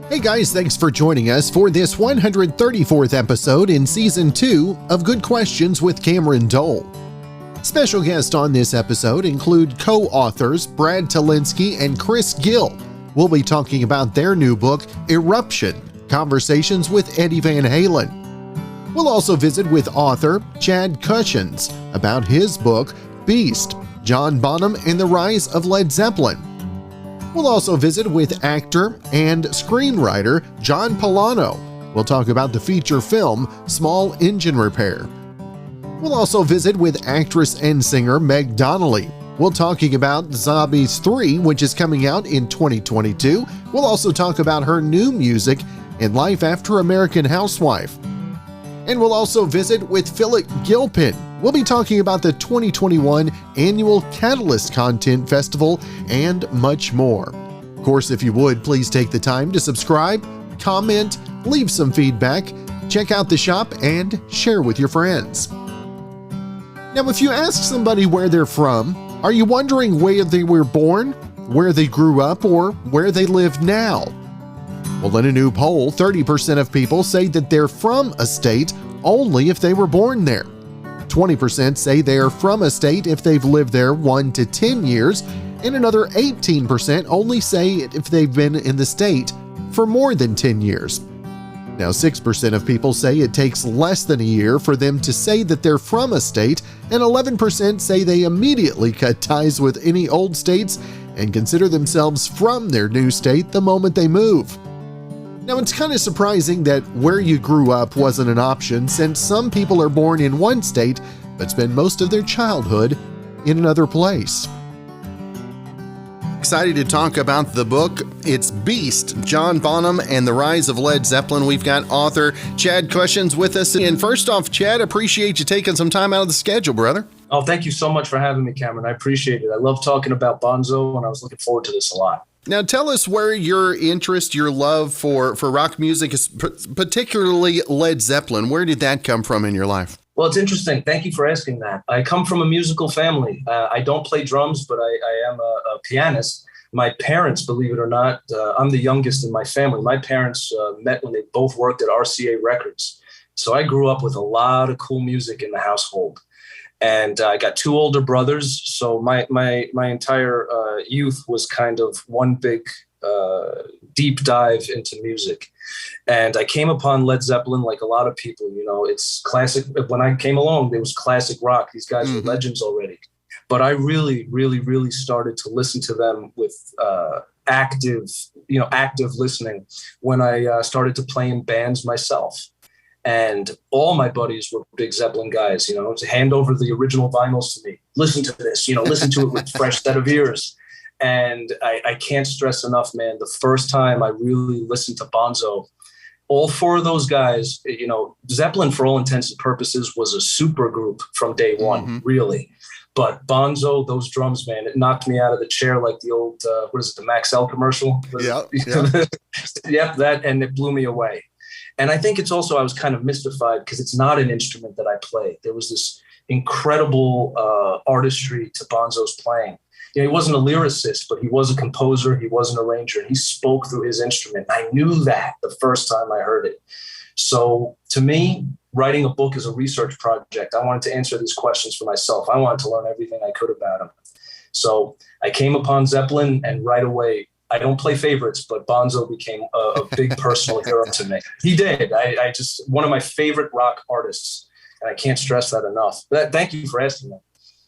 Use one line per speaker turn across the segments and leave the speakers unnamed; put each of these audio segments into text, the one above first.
Hey guys, thanks for joining us for this 134th episode in Season 2 of Good Questions with Cameron Dole. Special guests on this episode include co-authors Brad Tolinski and Chris Gill. We'll be talking about their new book, ERUPTION, Conversations with Eddie Van Halen. We'll also visit with author Chad Kushins about his book, Beast, John Bonham and the Rise of Led Zeppelin. We'll also visit with actor and screenwriter John Pollono. We'll talk about the feature film Small Engine Repair. We'll also visit with actress and singer Meg Donnelly. We'll talking about Zombies 3, which is coming out in 2022. We'll also talk about her new music and life after American Housewife. And we'll also visit with Philip Gilpin. We'll be talking about the 2021 annual Catalyst Content Festival and much more. Of course, if you would, please take the time to subscribe, comment, leave some feedback, check out the shop, and share with your friends. Now, if you ask somebody where they're from, are you wondering where they were born, where they grew up, or where they live now? Well, in a new poll, 30% of people say that they're from a state only if they were born there. 20% say they are from a state if they've lived there 1 to 10 years, and another 18% only say it if they've been in the state for more than 10 years. Now, 6% of people say it takes less than a year for them to say that they're from a state, and 11% say they immediately cut ties with any old states and consider themselves from their new state the moment they move. Now, it's kind of surprising that where you grew up wasn't an option, since some people are born in one state but spend most of their childhood in another place. Excited to talk about the book. It's Beast, John Bonham and the Rise of Led Zeppelin. We've got author Chad Kushins with us. And first off, Chad, appreciate you taking some time out of the schedule, brother.
Oh, thank you so much for having me, Cameron. I appreciate it. I love talking about Bonzo, and I was looking forward to this a lot.
Now, tell us where your interest, your love for rock music, is particularly Led Zeppelin. Where did that come from in your life?
Well, it's interesting. Thank you for asking that. I come from a musical family. I don't play drums, but I am a pianist. My parents, believe it or not, I'm the youngest in my family. My parents met when they both worked at RCA Records. So I grew up with a lot of cool music in the household. And I got 2 older brothers, so my entire youth was kind of one big deep dive into music. And I came upon Led Zeppelin like a lot of people. You know, it's classic. When I came along, there was classic rock. These guys were legends already. But I really, really, really started to listen to them with active listening when I started to play in bands myself. And all my buddies were big Zeppelin guys, to hand over the original vinyls to me. Listen to this, listen to it with a fresh set of ears. And I can't stress enough, man, the first time I really listened to Bonzo, all 4 of those guys, Zeppelin, for all intents and purposes, was a super group from day one, really. But Bonzo, those drums, man, it knocked me out of the chair like the old, the Max L commercial?
Yeah.
Yep, that, and it blew me away. And I think it's also, I was kind of mystified because it's not an instrument that I play. There was this incredible artistry to Bonzo's playing. He wasn't a lyricist, but he was a composer. He was an arranger. He spoke through his instrument. I knew that the first time I heard it. So to me, writing a book is a research project. I wanted to answer these questions for myself. I wanted to learn everything I could about him. So I came upon Zeppelin, and right away, I don't play favorites, but Bonzo became a big personal hero to me. He did. I just, one of my favorite rock artists, and I can't stress that enough. Thank you for asking that.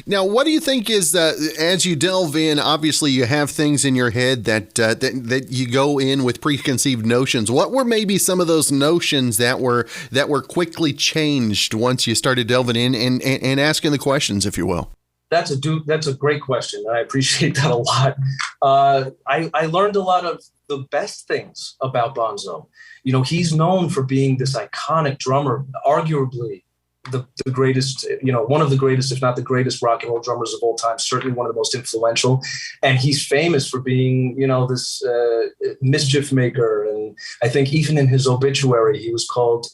Now, what do you think is, as you delve in, obviously you have things in your head that you go in with preconceived notions. What were maybe some of those notions that were quickly changed once you started delving in and asking the questions, if you will?
That's a great question. I appreciate that a lot. I learned a lot of the best things about Bonzo. He's known for being this iconic drummer, arguably the greatest, one of the greatest, if not the greatest rock and roll drummers of all time, certainly one of the most influential. And he's famous for being, this mischief maker. And I think even in his obituary, he was called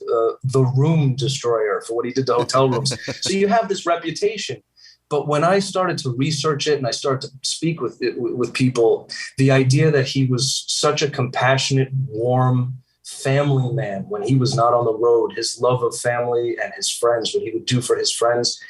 the room destroyer for what he did to hotel rooms. So you have this reputation. But when I started to research it and I started to speak with people, the idea that he was such a compassionate, warm family man when he was not on the road, his love of family and his friends, what he would do for his friends,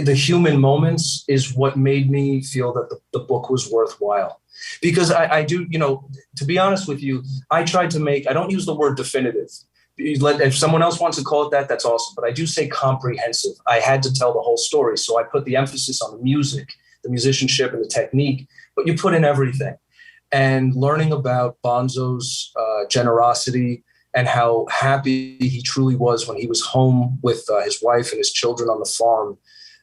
the human moments is what made me feel that the book was worthwhile. Because I do, to be honest with you, I don't use the word definitive. If someone else wants to call it that, that's awesome. But I do say comprehensive. I had to tell the whole story. So I put the emphasis on the music, the musicianship, and the technique, but you put in everything. And learning about Bonzo's generosity and how happy he truly was when he was home with his wife and his children on the farm,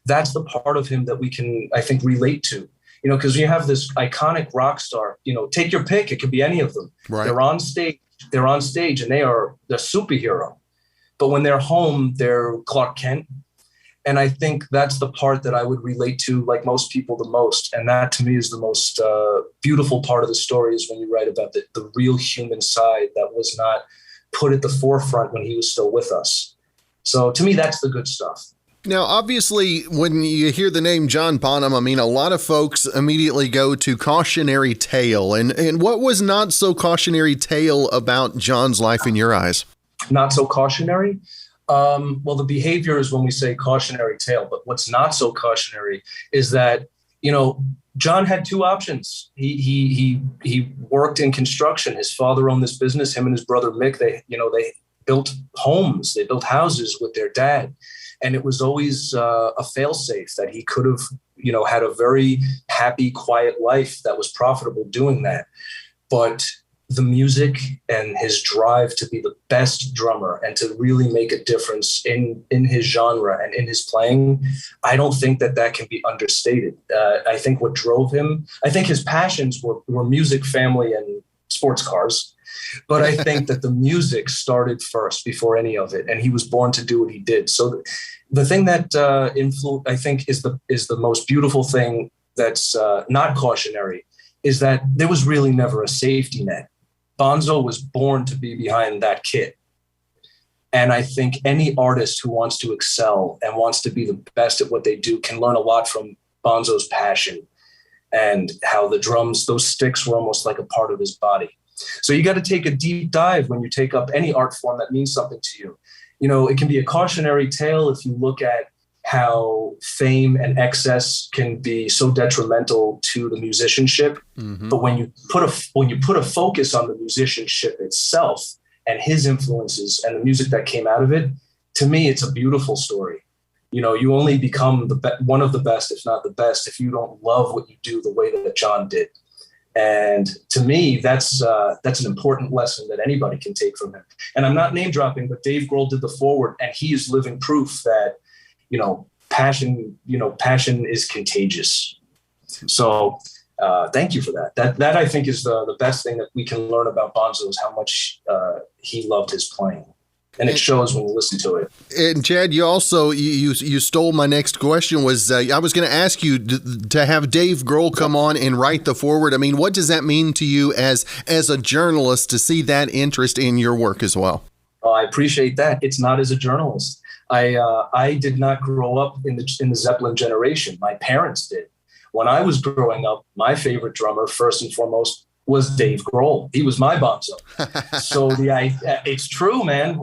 that's the part of him that we can, I think, relate to. Because you have this iconic rock star, take your pick. It could be any of them. Right. They're on stage and they're the superhero. But when they're home, they're Clark Kent. And I think that's the part that I would relate to, like most people, the most. And that, to me, is the most beautiful part of the story, is when you write about the real human side that was not put at the forefront when he was still with us. So to me, that's the good stuff.
Now, obviously, when you hear the name John Bonham, I mean, a lot of folks immediately go to cautionary tale. And what was not so cautionary tale about John's life in your eyes? Not so cautionary?
Well, the behavior is when we say cautionary tale, but what's not so cautionary is that, John had two options. He worked in construction. His father owned this business. Him and his brother Mick, they built homes. They built houses with their dad. And it was always a failsafe that he could have, had a very happy, quiet life that was profitable doing that. But the music and his drive to be the best drummer and to really make a difference in his genre and in his playing, I don't think that can be understated. I think what drove him, I think his passions were music, family, and sports cars. But I think that the music started first before any of it, and he was born to do what he did. So the thing that I think is the most beautiful thing that's not cautionary is that there was really never a safety net. Bonzo was born to be behind that kit. And I think any artist who wants to excel and wants to be the best at what they do can learn a lot from Bonzo's passion and how the drums, those sticks were almost like a part of his body. So you got to take a deep dive when you take up any art form that means something to you. It can be a cautionary tale if you look at how fame and excess can be so detrimental to the musicianship. Mm-hmm. But when you put a focus on the musicianship itself and his influences and the music that came out of it, to me, it's a beautiful story. You only become one of the best, if not the best, if you don't love what you do the way that John did. And to me, that's an important lesson that anybody can take from him. And I'm not name dropping, but Dave Grohl did the foreword, and he is living proof that, passion is contagious. So thank you for that. That I think is the best thing that we can learn about Bonzo, is how much he loved his playing. And it shows when you listen to it.
And Chad, you also, you stole my next question. I was going to ask you to have Dave Grohl come on and write the foreword. I mean, what does that mean to you as a journalist to see that interest in your work as well?
Oh, I appreciate that. It's not as a journalist. I did not grow up in the Zeppelin generation. My parents did. When I was growing up, my favorite drummer, first and foremost, was Dave Grohl. He was my Bonzo. So it's true, man.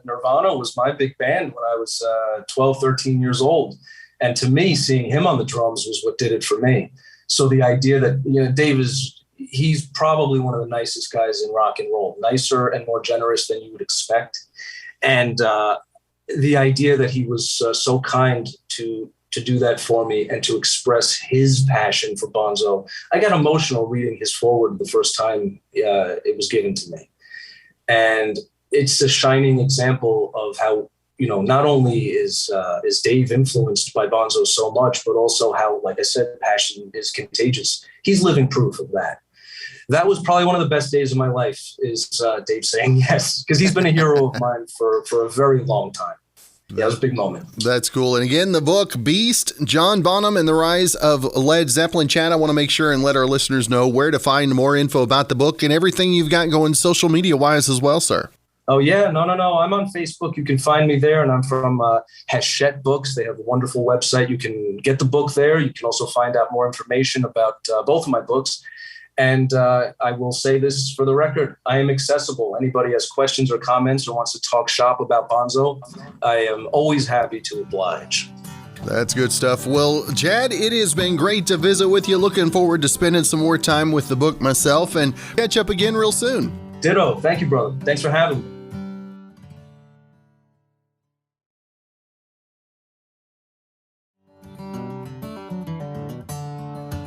Nirvana was my big band when I was 12, 13 years old. And to me, seeing him on the drums was what did it for me. So the idea that, Dave he's probably one of the nicest guys in rock and roll, nicer and more generous than you would expect. And the idea that he was so kind to do that for me and to express his passion for Bonzo. I got emotional reading his foreword the first time it was given to me. And it's a shining example of how, not only is Dave influenced by Bonzo so much, but also how, like I said, passion is contagious. He's living proof of that. That was probably one of the best days of my life, is Dave saying yes, because he's been a hero of mine for a very long time. Yeah, it was a big moment.
That's cool. And again, the book, Beast, John Bonham and the Rise of Led Zeppelin. Chad, I want to make sure and let our listeners know where to find more info about the book and everything you've got going social media-wise as well, sir.
Oh, yeah. No, no, no. I'm on Facebook. You can find me there. And I'm from Hachette Books. They have a wonderful website. You can get the book there. You can also find out more information about both of my books. And I will say this for the record, I am accessible. Anybody has questions or comments or wants to talk shop about Bonzo, I am always happy to oblige.
That's good stuff. Well, Chad, it has been great to visit with you. Looking forward to spending some more time with the book myself and catch up again real soon.
Ditto. Thank you, brother. Thanks for having me.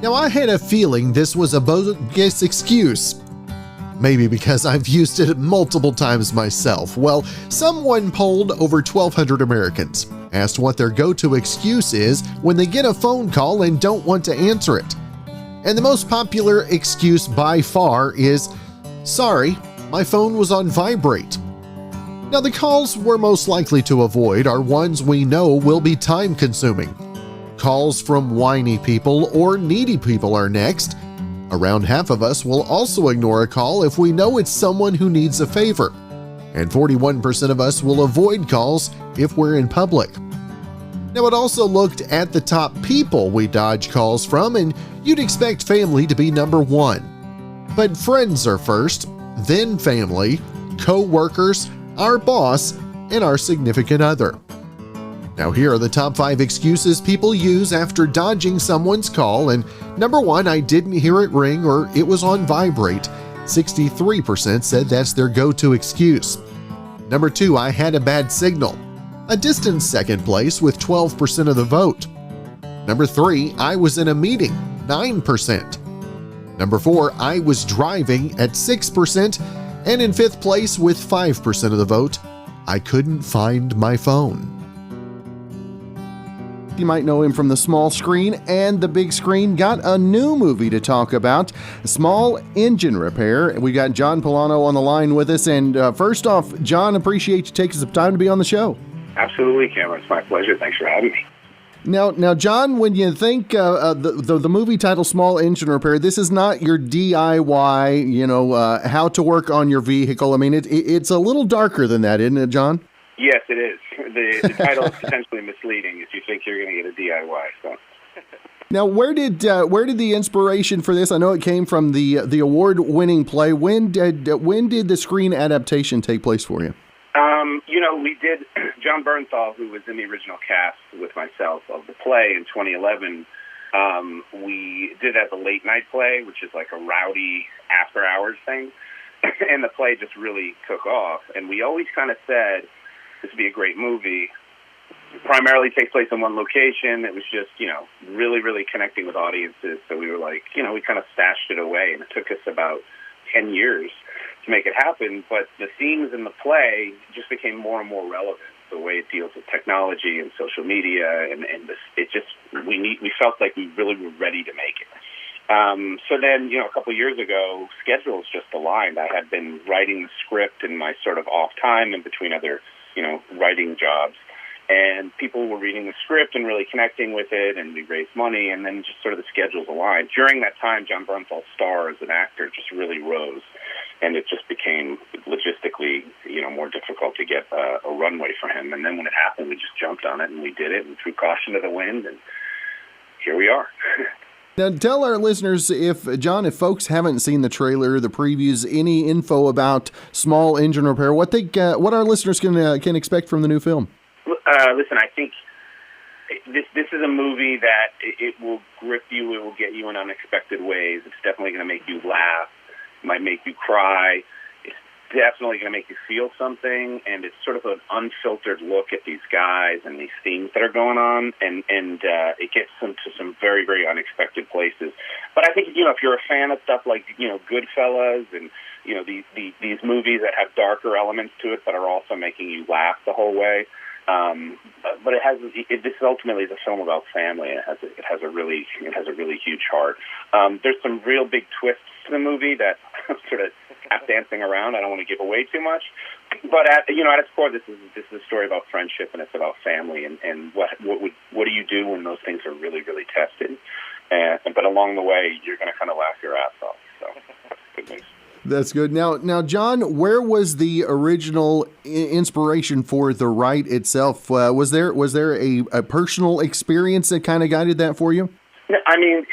Now, I had a feeling this was a bogus excuse. Maybe because I've used it multiple times myself. Well, someone polled over 1,200 Americans, asked what their go-to excuse is when they get a phone call and don't want to answer it. And the most popular excuse by far is, "Sorry, my phone was on vibrate." Now, the calls we're most likely to avoid are ones we know will be time-consuming. Calls from whiny people or needy people are next. Around half of us will also ignore a call if we know it's someone who needs a favor. And 41% of us will avoid calls if we're in public. Now, it also looked at the top people we dodge calls from, and you'd expect family to be number one. But friends are first, then family, co-workers, our boss, and our significant other. Now, here are the top 5 excuses people use after dodging someone's call. And number 1, I didn't hear it ring or it was on vibrate. 63% said that's their go-to excuse. Number 2, I had a bad signal. A distant second place with 12% of the vote. Number 3, I was in a meeting, 9%. Number 4, I was driving at 6%. And in 5th place with 5% of the vote, I couldn't find my phone. You might know him from the small screen and the big screen. Got a new movie to talk about, Small Engine Repair. We got John Pollono on the line with us. And first off, John, appreciate you taking some time to be on the show.
Absolutely, Cameron. It's my pleasure. Thanks for having me.
Now, John, when you think the movie title Small Engine Repair, this is not your DIY, how to work on your vehicle. I mean, it's a little darker than that, isn't it, John?
Yes, it is. The title is potentially misleading if you think you're going to get a DIY. So.
Now, where did the inspiration for this? I know it came from the award-winning play. When did the screen adaptation take place for you?
We did. John Bernthal, who was in the original cast with myself of the play in 2011, we did it as a late-night play, which is like a rowdy after-hours thing. And the play just really took off. And we always kind of said, this would be a great movie. It primarily takes place in one location. It was just, really, really connecting with audiences. So we were like, we kind of stashed it away. And it took us about 10 years to make it happen. But the themes in the play just became more and more relevant. The way it deals with technology and social media. And we felt like we really were ready to make it. So then, a couple of years ago, schedules just aligned. I had been writing the script in my sort of off time in between other writing jobs. And people were reading the script and really connecting with it, and we raised money, and then just sort of the schedules aligned. During that time, John Bernthal's star as an actor just really rose, and it just became logistically, more difficult to get a runway for him. And then when it happened, we just jumped on it, and we did it, and threw caution to the wind, and here we are.
Now, tell our listeners, if folks haven't seen the trailer, the previews, any info about Small Engine Repair, what our listeners can expect from the new film.
Listen, I think this is a movie that it will grip you. It will get you in unexpected ways. It's definitely going to make you laugh. It might make you cry. It's definitely going to make you feel something. And it's sort of an unfiltered look at these guys and these themes that are going on. And it gets them to some very, very unexpected places. But I think, if you're a fan of stuff like, Goodfellas and, these movies that have darker elements to it that are also making you laugh the whole way. But this ultimately is a film about family. It has a really huge heart. There's some real big twists to the movie that I'm sort of tap dancing around. I don't want to give away too much, but at its core, this is a story about friendship, and it's about family, and what do you do when those things are really, really tested? But along the way, you're going to kind of laugh your ass off. So good news.
That's good. Now, John, where was the original inspiration for the ride itself? Was there a personal experience that kind of guided that for you?
I mean,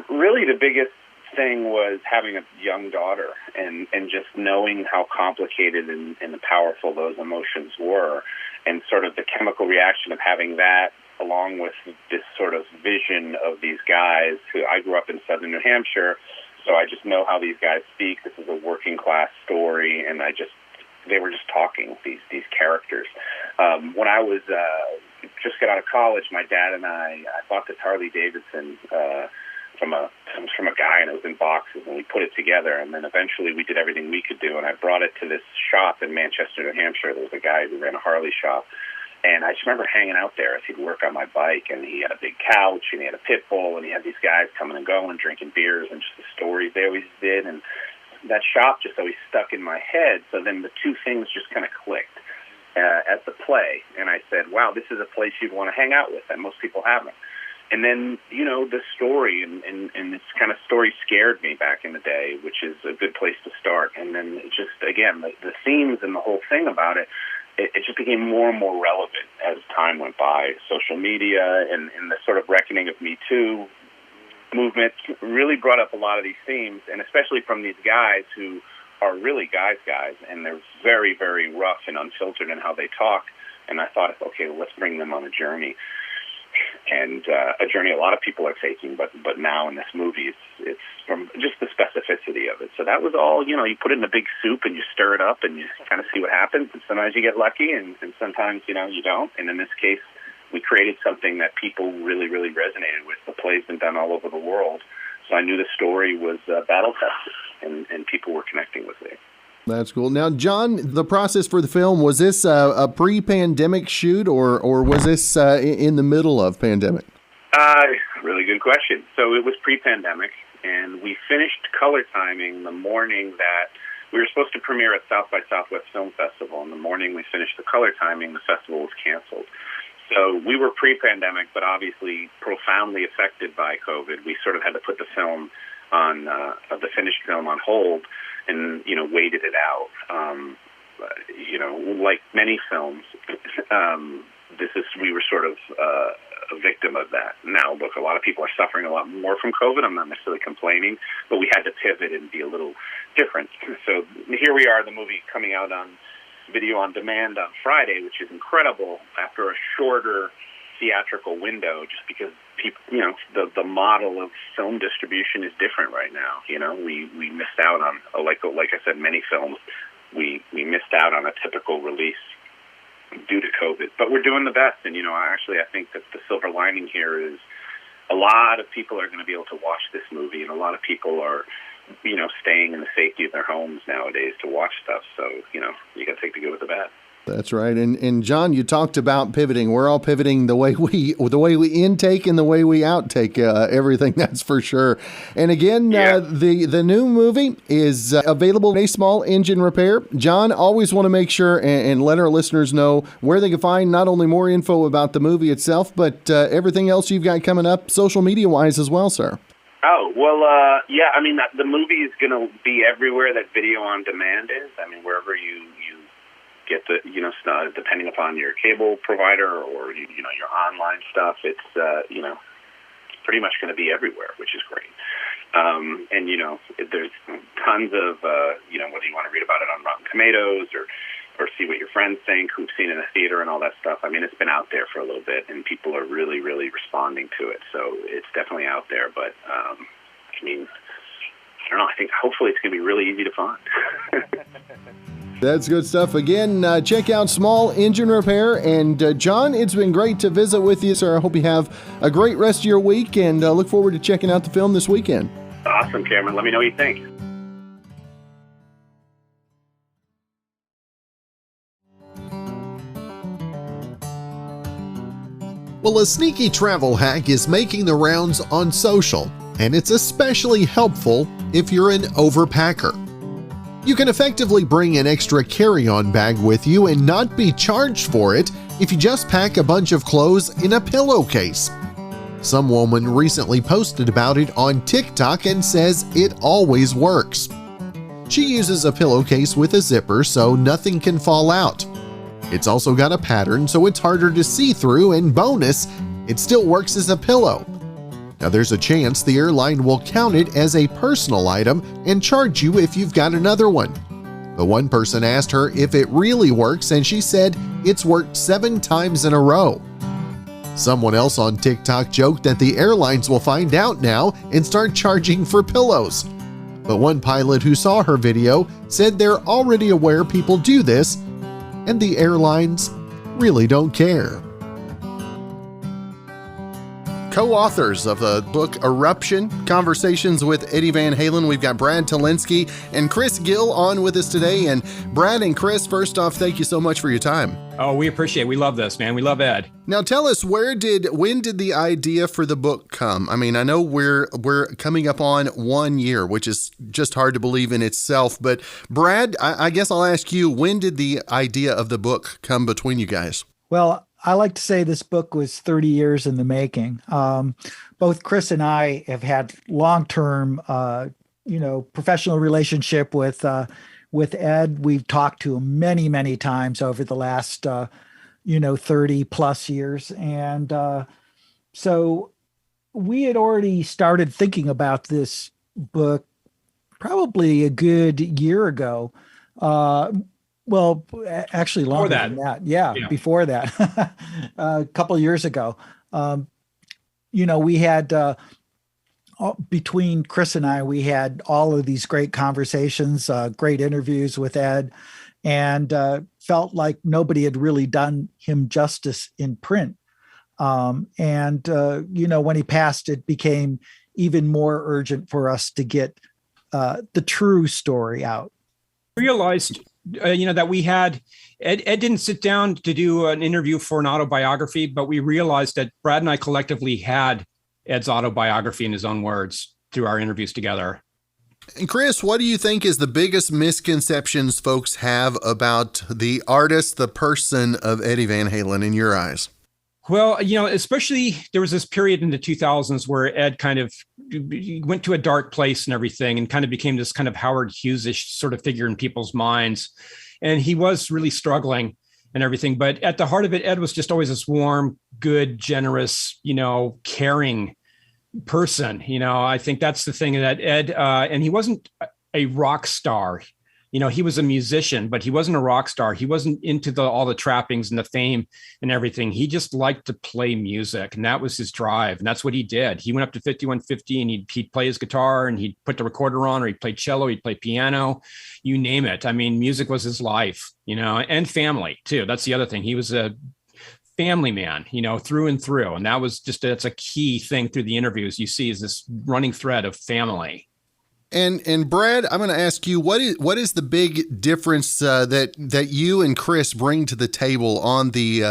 really the biggest thing was having a young daughter and just knowing how complicated and powerful those emotions were, and sort of the chemical reaction of having that along with this sort of vision of these guys who I grew up in southern New Hampshire. So I just know how these guys speak. This is a working class story, and they were just talking, these characters. When I was just got out of college, my dad and I bought this Harley Davidson from a guy, and it was in boxes, and we put it together, and then eventually we did everything we could do, and I brought it to this shop in Manchester, New Hampshire. There was a guy who ran a Harley shop. And I just remember hanging out there as he'd work on my bike, and he had a big couch, and he had a pit bull, and he had these guys coming and going, drinking beers, and just the stories they always did. And that shop just always stuck in my head. So then the two things just kind of clicked at the play. And I said, wow, this is a place you'd want to hang out with, and most people haven't. And then, the story, and this kind of story scared me back in the day, which is a good place to start. And then just, again, the themes and the whole thing about it, it just became more and more relevant as time went by. Social media and the sort of reckoning of Me Too movement really brought up a lot of these themes, and especially from these guys who are really guys, and they're very, very rough and unfiltered in how they talk. And I thought, okay, well, let's bring them on a journey. And a journey a lot of people are taking, but now in this movie, it's from just the specificity of it. So that was all, you put it in a big soup and you stir it up and you kind of see what happens. And sometimes you get lucky and sometimes, you don't. And in this case, we created something that people really, really resonated with. The play's been done all over the world. So I knew the story was battle-tested and people were connecting with it.
That's cool. Now, John, the process for the film, was this a pre-pandemic shoot or was this in the middle of pandemic?
Really good question. So it was pre-pandemic, and we finished color timing the morning that we were supposed to premiere at South by Southwest Film Festival. And the morning we finished the color timing, the festival was canceled. So we were pre-pandemic, but obviously profoundly affected by COVID. We sort of had to put the film on, the finished film on hold, and waited it out. Like many films, we were sort of a victim of that. Now, look, a lot of people are suffering a lot more from COVID. I'm not necessarily complaining, but we had to pivot and be a little different. So here we are, the movie coming out on video on demand on Friday, which is incredible after a shorter theatrical window, just because people, the model of film distribution is different right now. We missed out on, like I said, many films, we missed out on a typical release due to COVID. But we're doing the best, and I think that the silver lining here is a lot of people are going to be able to watch this movie, and a lot of people are, staying in the safety of their homes nowadays to watch stuff. So, you got to take the good with the bad.
That's right. And John, you talked about pivoting. We're all pivoting the way we intake and the way we outtake everything, that's for sure. And again, the new movie is available in a small engine repair. John, always want to make sure and let our listeners know where they can find not only more info about the movie itself, but everything else you've got coming up social media-wise as well, sir.
Oh, well, the movie is going to be everywhere that video on demand is. Wherever you get the, depending upon your cable provider or, your online stuff, it's pretty much going to be everywhere, which is great. There's tons of, whether you want to read about it on Rotten Tomatoes or see what your friends think who've seen it in a theater and all that stuff. It's been out there for a little bit, and people are really, really responding to it. So it's definitely out there. But, I don't know. I think hopefully it's going to be really easy to find.
That's good stuff. Again, check out Small Engine Repair. And John, it's been great to visit with you, sir. I hope you have a great rest of your week, and look forward to checking out the film this weekend.
Awesome, Cameron. Let me know what you think.
Well, a sneaky travel hack is making the rounds on social, and it's especially helpful if you're an overpacker. You can effectively bring an extra carry-on bag with you and not be charged for it if you just pack a bunch of clothes in a pillowcase. Some woman recently posted about it on TikTok and says it always works. She uses a pillowcase with a zipper so nothing can fall out. It's also got a pattern so it's harder to see through, and bonus, it still works as a pillow. Now there's a chance the airline will count it as a personal item and charge you if you've got another one. But one person asked her if it really works, and she said it's worked 7 times in a row. Someone else on TikTok joked that the airlines will find out now and start charging for pillows. But one pilot who saw her video said they're already aware people do this, and the airlines really don't care. Co-authors of the book Eruption, Conversations with Eddie Van Halen. We've got Brad Tolinski and Chris Gill on with us today. And Brad and Chris, first off, thank you so much for your time.
Oh, we appreciate it. We love this, man. We love Ed.
Now tell us, when did the idea for the book come? I mean, I know we're coming up on 1 year, which is just hard to believe in itself. But Brad, I guess I'll ask you, when did the idea of the book come between you guys?
Well, I like to say this book was 30 years in the making. Both Chris and I have had long-term, professional relationship with Ed. We've talked to him many, many times over the last, 30 plus years. And so we had already started thinking about this book probably a good year ago. Well, actually longer than that. Yeah, before that, a couple of years ago. We had, between Chris and I, we had all of these great conversations, great interviews with Ed, and felt like nobody had really done him justice in print. When he passed, it became even more urgent for us to get the true story out.
Realized that we had, Ed didn't sit down to do an interview for an autobiography, but we realized that Brad and I collectively had Ed's autobiography in his own words through our interviews together.
And Chris, what do you think is the biggest misconceptions folks have about the artist, the person of Eddie Van Halen in your eyes?
Well, especially there was this period in the 2000s where Ed kind of went to a dark place and everything and kind of became this kind of Howard Hughes-ish sort of figure in people's minds. And he was really struggling and everything. But at the heart of it, Ed was just always this warm, good, generous, caring person. I think that's the thing that Ed, and he wasn't a rock star. He was a musician, but he wasn't a rock star. He wasn't into all the trappings and the fame and everything. He just liked to play music, and that was his drive. And that's what he did. He went up to 5150 and he'd play his guitar and he'd put the recorder on, or he'd play cello, he'd play piano, you name it. I mean, music was his life, and family too. That's the other thing. He was a family man, through and through. And that's a key thing through the interviews you see, is this running thread of family.
And Brad, I'm going to ask you, what is the big difference that you and Chris bring to the table on the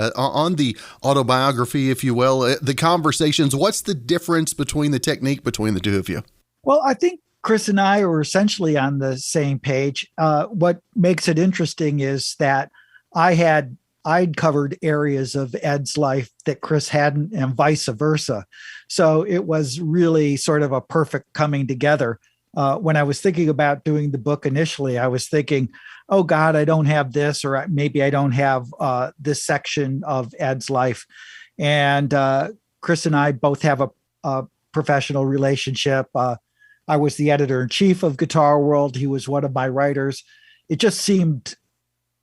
autobiography, if you will, the conversations? What's the difference between the technique between the two of you?
Well, I think Chris and I are essentially on the same page. What makes it interesting is that I'd covered areas of Ed's life that Chris hadn't, and vice versa. So it was really sort of a perfect coming together. When I was thinking about doing the book initially, I was thinking, oh God, I don't have this, or maybe I don't have this section of Ed's life. And Chris and I both have a professional relationship. I was the editor-in-chief of Guitar World. He was one of my writers. It just seemed,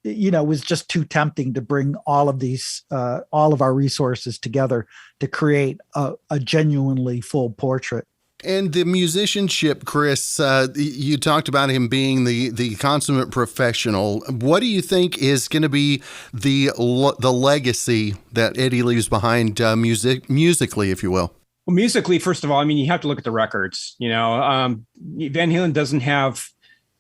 it was just too tempting to bring all of our resources together to create a genuinely full portrait.
And the musicianship, Chris, you talked about him being the consummate professional. What do you think is going to be the legacy that Eddie leaves behind musically, if you will?
Well, musically, first of all, you have to look at the records. Van Halen doesn't have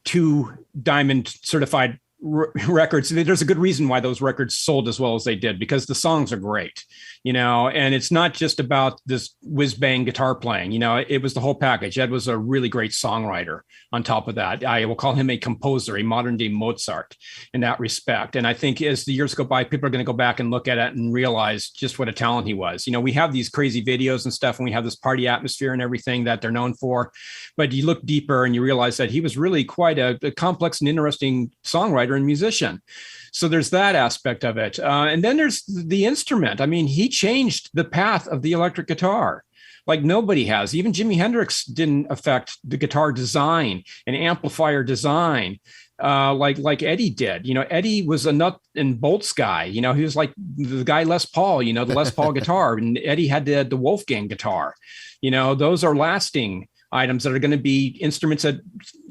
2 diamond certified records, there's a good reason why those records sold as well as they did, because the songs are great, and it's not just about this whiz bang guitar playing, it was the whole package. Ed was a really great songwriter on top of that. I will call him a composer, a modern day Mozart in that respect. And I think as the years go by, people are going to go back and look at it and realize just what a talent he was. We have these crazy videos and stuff, and we have this party atmosphere and everything that they're known for, but you look deeper and you realize that he was really quite a complex and interesting songwriter and musician. So there's that aspect of it. And then there's the instrument. I mean, he changed the path of the electric guitar like nobody has. Even Jimi Hendrix didn't affect the guitar design and amplifier design like Eddie did. Eddie was a nut and bolts guy. He was like the guy Les Paul, the Les Paul guitar, and Eddie had the Wolfgang guitar. Those are lasting items that are going to be instruments that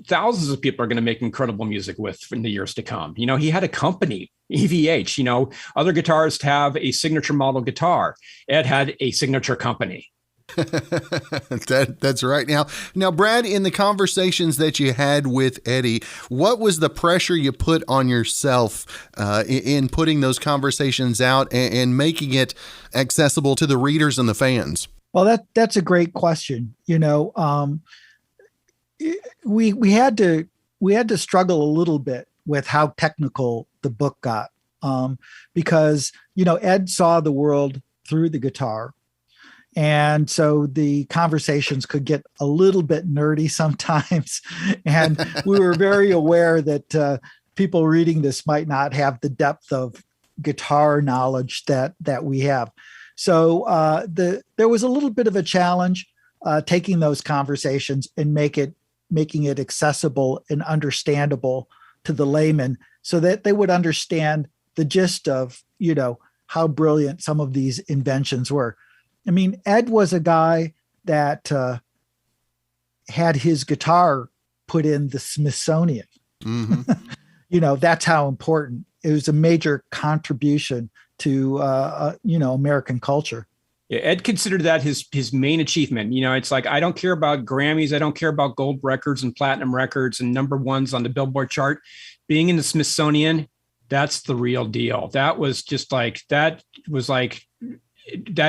thousands of people are going to make incredible music with in the years to come. He had a company, EVH. Other guitarists have a signature model guitar. Ed had a signature company.
That's right. Now, Brad, in the conversations that you had with Eddie, what was the pressure you put on yourself in putting those conversations out and making it accessible to the readers and the fans?
Well, that's a great question. We had to struggle a little bit with how technical the book got, because Ed saw the world through the guitar, and so the conversations could get a little bit nerdy sometimes, and we were very aware that people reading this might not have the depth of guitar knowledge that we have. So there was a little bit of a challenge taking those conversations and making it accessible and understandable to the layman, so that they would understand the gist of how brilliant some of these inventions were. I mean, Ed was a guy that had his guitar put in the Smithsonian. Mm-hmm. That's how important. It was a major contribution to American culture.
Yeah, Ed considered that his main achievement. It's like, I don't care about Grammys, I don't care about gold records and platinum records and number ones on the Billboard chart. Being in the Smithsonian, that's the real deal. That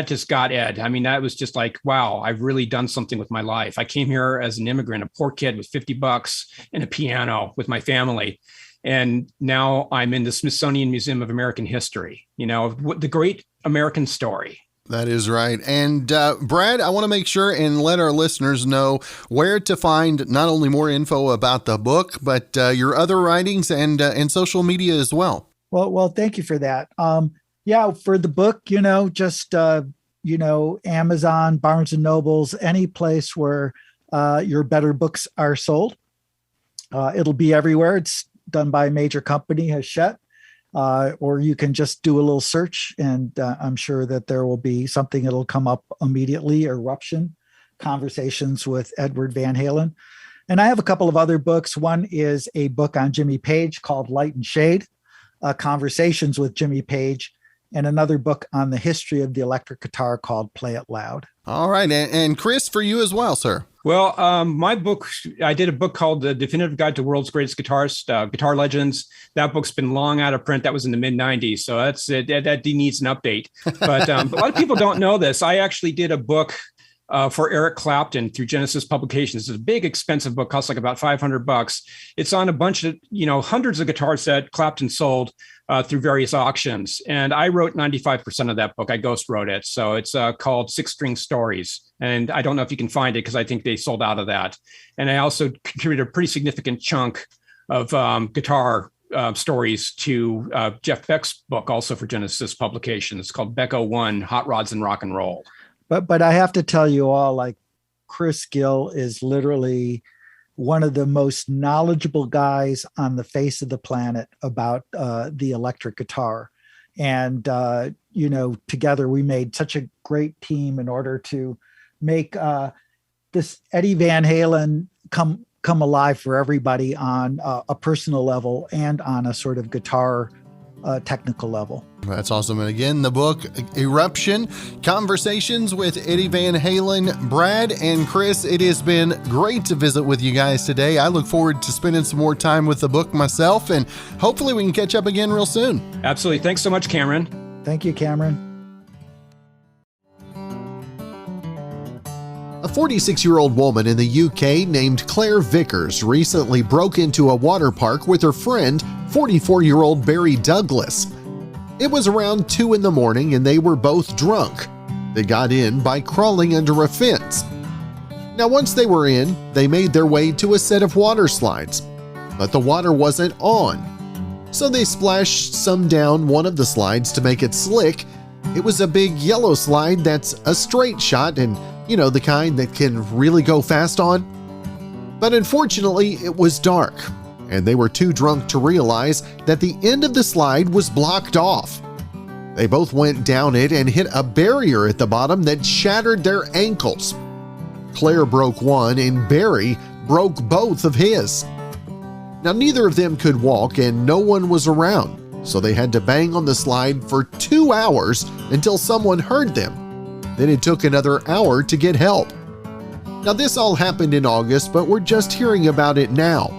just got Ed. I mean, that was just like, wow, I've really done something with my life. I came here as an immigrant, a poor kid with $50 and a piano with my family. And now I'm in the Smithsonian Museum of American History, the great American story.
That is right. And Brad, I want to make sure and let our listeners know where to find not only more info about the book, but your other writings and social media as well.
Well, thank you for that. For the book, just Amazon, Barnes and Nobles, any place where your better books are sold. It'll be everywhere. It's done by a major company, Hachette, or you can just do a little search, and I'm sure that there will be something that'll come up immediately. ERUPTION, Conversations with Edward Van Halen. And I have a couple of other books. One is a book on Jimmy Page called Light and Shade, Conversations with Jimmy Page, and another book on the history of the electric guitar called Play It Loud.
All right. And Chris, for you as well, sir.
Well, my book, I did a book called The Definitive Guide to World's Greatest Guitarists, Guitar Legends. That book's been long out of print. That was in the mid-90s. So that needs an update. But a lot of people don't know this. I actually did a book for Eric Clapton through Genesis Publications. It's a big, expensive book, costs like about $500. It's on a bunch of, hundreds of guitars that Clapton sold through various auctions. And I wrote 95% of that book. I ghost wrote it. So it's called Six String Stories. And I don't know if you can find it because I think they sold out of that. And I also contributed a pretty significant chunk of guitar stories to Jeff Beck's book, also for Genesis Publications. It's called Beck 01, Hot Rods and Rock and Roll.
But I have to tell you all, like, Chris Gill is literally one of the most knowledgeable guys on the face of the planet about the electric guitar. And, together we made such a great team in order to make this Eddie Van Halen come alive for everybody on a personal level and on a sort of guitar technical level.
That's awesome. And again, the book, Eruption, Conversations with Eddie Van Halen. Brad and Chris, it has been great to visit with you guys today. I look forward to spending some more time with the book myself, and hopefully we can catch up again real soon.
Absolutely. Thanks so much, Cameron.
Thank you, Cameron.
A 46-year-old woman in the UK named Claire Vickers recently broke into a water park with her friend, 44-year-old Barry Douglas. It was around 2 a.m. and they were both drunk. They got in by crawling under a fence. Now, once they were in, they made their way to a set of water slides, but the water wasn't on. So they splashed some down one of the slides to make it slick. It was a big yellow slide that's a straight shot and, you know, the kind that can really go fast on. But unfortunately, it was dark, and they were too drunk to realize that the end of the slide was blocked off. They both went down it and hit a barrier at the bottom that shattered their ankles. Claire broke one and Barry broke both of his. Now, neither of them could walk and no one was around, so they had to bang on the slide for 2 hours until someone heard them. Then it took another hour to get help. Now, this all happened in August, but we're just hearing about it now.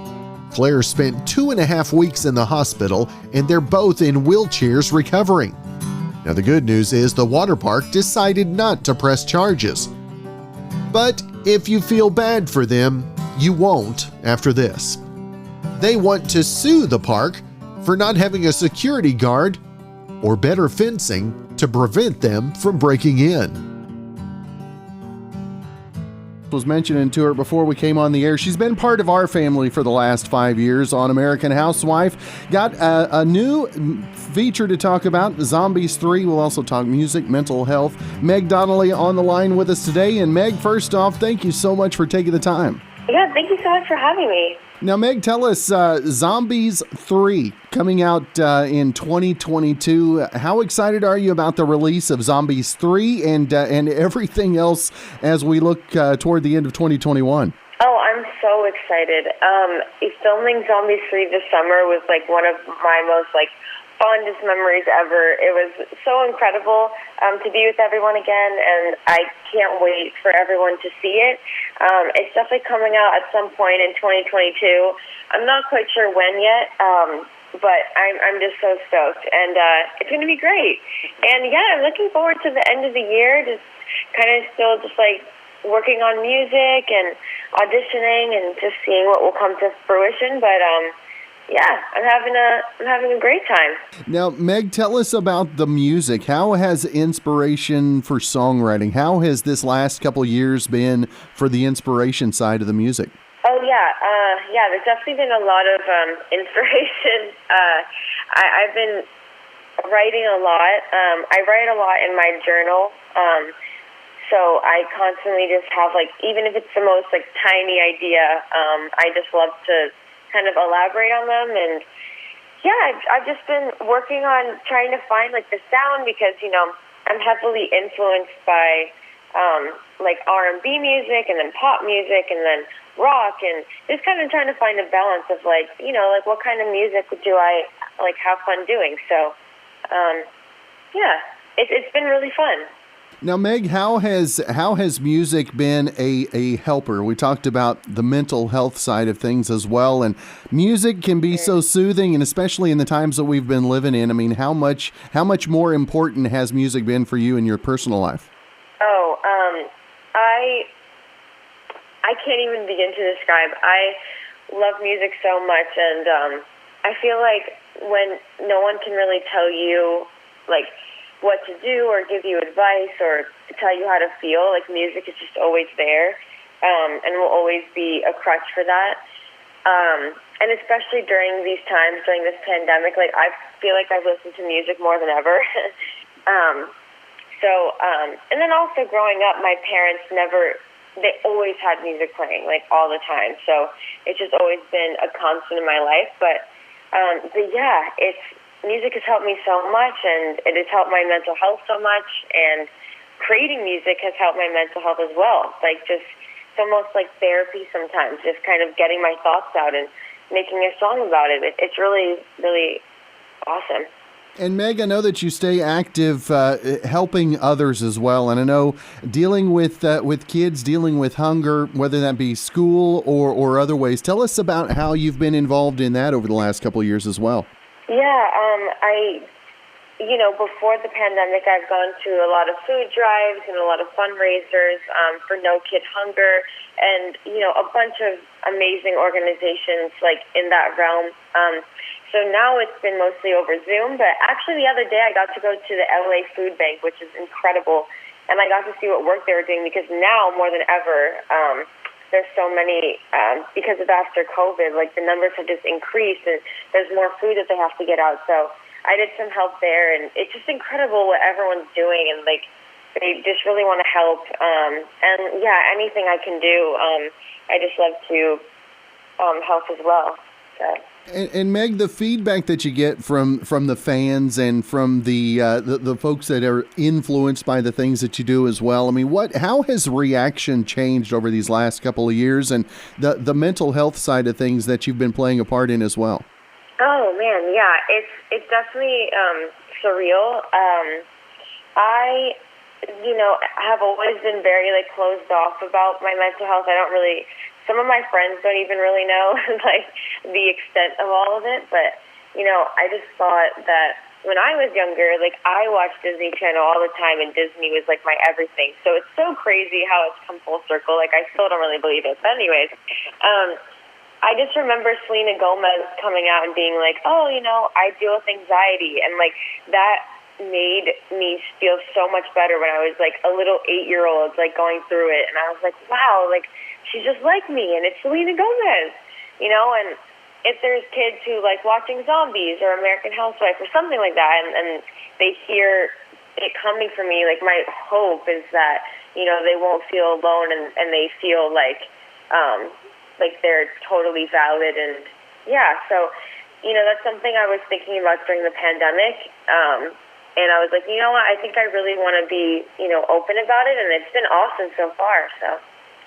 Claire spent 2.5 weeks in the hospital, and they're both in wheelchairs recovering. Now, the good news is the water park decided not to press charges. But if you feel bad for them, you won't after this. They want to sue the park for not having a security guard or better fencing to prevent them from breaking in. Was mentioning to her before we came on the air, she's been part of our family for the last 5 years on American Housewife. Got a new feature to talk about, Zombies 3. We'll also talk music, mental health. Meg Donnelly on the line with us today. And Meg, first off, thank you so much for taking the time.
Yeah, thank you so much for having me.
Now, Meg, tell us, Zombies 3 coming out in 2022. How excited are you about the release of Zombies 3 and everything else as we look toward the end of 2021?
Oh, I'm so excited. Filming Zombies 3 this summer was one of my most fondest memories ever. It was so incredible to be with everyone again, and I can't wait for everyone to see it. It's definitely coming out at some point in 2022. I'm not quite sure when yet, but I'm just so stoked, and it's going to be great. And yeah, I'm looking forward to the end of the year, just kind of still just working on music and auditioning and just seeing what will come to fruition. But yeah, I'm having a great time.
Now, Meg, tell us about the music. How has inspiration for songwriting? How has this last couple of years been for the inspiration side of the music?
Oh yeah, there's definitely been a lot of inspiration. I've been writing a lot. I write a lot in my journal. So I constantly just have even if it's the most tiny idea, I just love to kind of elaborate on them. And yeah, I've just been working on trying to find the sound, because I'm heavily influenced by R&B music and then pop music and then rock, and just kind of trying to find a balance of what kind of music do I have fun doing. So yeah, it's been really fun.
Now, Meg, how has music been a helper? We talked about the mental health side of things as well, and music can be so soothing, and especially in the times that we've been living in. I mean, how much more important has music been for you in your personal life?
Oh, I can't even begin to describe. I love music so much, and I feel when no one can really tell you what to do or give you advice or tell you how to feel, music is just always there, and will always be a crutch for that. And especially during these times, during this pandemic, I feel I've listened to music more than ever. And then also growing up, my parents they always had music playing, all the time. So it's just always been a constant in my life. But yeah, music has helped me so much, and it has helped my mental health so much, and creating music has helped my mental health as well. It's almost like therapy sometimes, just kind of getting my thoughts out and making a song about it. It's really, really awesome.
And Meg, I know that you stay active helping others as well. And I know dealing with kids, dealing with hunger, whether that be school or other ways. Tell us about how you've been involved in that over the last couple of years as well.
Yeah, before the pandemic, I've gone to a lot of food drives and a lot of fundraisers for No Kid Hunger and, a bunch of amazing organizations like in that realm. So now it's been mostly over Zoom, but actually the other day I got to go to the LA Food Bank, which is incredible, and I got to see what work they were doing because now more than ever, there's so many, because of after COVID, like the numbers have just increased and there's more food that they have to get out. So I did some help there, and it's just incredible what everyone's doing, and like they just really want to help. And yeah, anything I can do, I just love to help as well. So.
And Meg, the feedback that you get from the fans and from the folks that are influenced by the things that you do as well. I mean, how has reaction changed over these last couple of years, and the mental health side of things that you've been playing a part in as well?
Oh man, yeah, it's definitely surreal. I have always been very closed off about my mental health. Some of my friends don't even really know the extent of all of it, but I just thought that when I was younger, I watched Disney Channel all the time, and Disney was my everything. So it's so crazy how it's come full circle. I still don't really believe it. But anyways, I just remember Selena Gomez coming out and being like, "Oh, I deal with anxiety," and that made me feel so much better when I was a little 8-year-old, going through it, and I was like, "Wow, she's just like me, and it's Selena Gomez," and if there's kids who like watching zombies or American Housewife or something like that, and they hear it coming from me, my hope is that, they won't feel alone, and they feel like they're totally valid. And yeah, so, that's something I was thinking about during the pandemic. And I was like, you know what, I think I really want to be, open about it, and it's been awesome so far, so.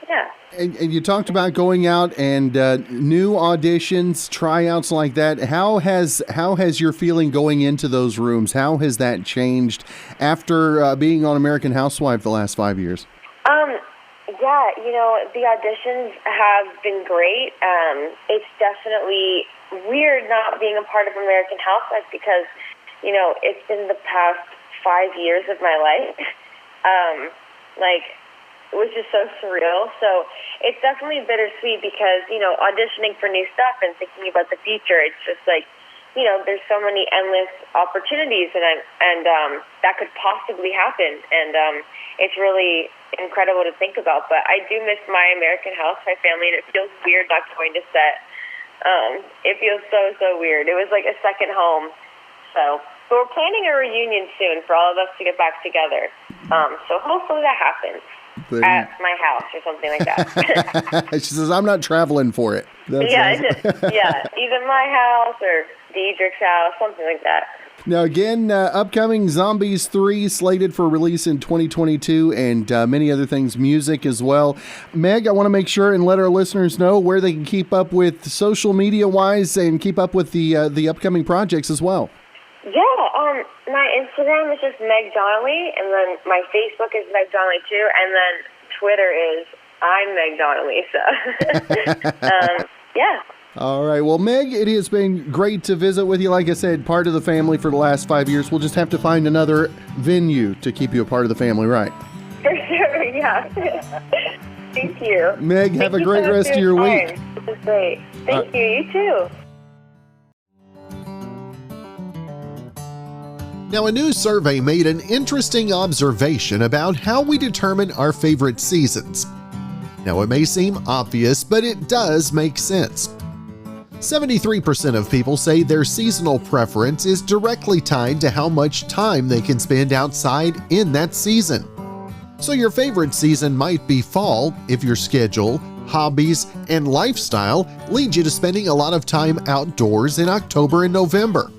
Yeah.
And you talked about going out and new auditions, tryouts like that. How has your feeling going into those rooms? How has that changed after being on American Housewife the last 5 years?
Yeah, the auditions have been great. It's definitely weird not being a part of American Housewife because, it's been the past 5 years of my life. It was just so surreal. So it's definitely bittersweet because, auditioning for new stuff and thinking about the future, it's just there's so many endless opportunities and that could possibly happen. And it's really incredible to think about. But I do miss my American Housewife family, and it feels weird not going to set. It feels so weird. It was like a second home. So but we're planning a reunion soon for all of us to get back together. So hopefully that happens. At my house or something like that.
She says, I'm not traveling for it.
Either my house or Deidre's house, something like that.
Now, again, upcoming Zombies 3 slated for release in 2022 and many other things, music as well. Meg, I want to make sure and let our listeners know where they can keep up with social media-wise and keep up with the upcoming projects as well.
Yeah, my Instagram is just Meg Donnelly, and then my Facebook is Meg Donnelly too, and then Twitter is I'm Meg Donnelly, so yeah.
All right, well, Meg, it has been great to visit with you. Like I said, part of the family for the last 5 years. We'll just have to find another venue to keep you a part of the family, right?
For sure, yeah. Thank you.
Meg, have a great rest of your week.
This is great. Thank you, you too.
Now, a new survey made an interesting observation about how we determine our favorite seasons. Now, it may seem obvious, but it does make sense. 73% of people say their seasonal preference is directly tied to how much time they can spend outside in that season. So your favorite season might be fall if your schedule, hobbies, and lifestyle lead you to spending a lot of time outdoors in October and November.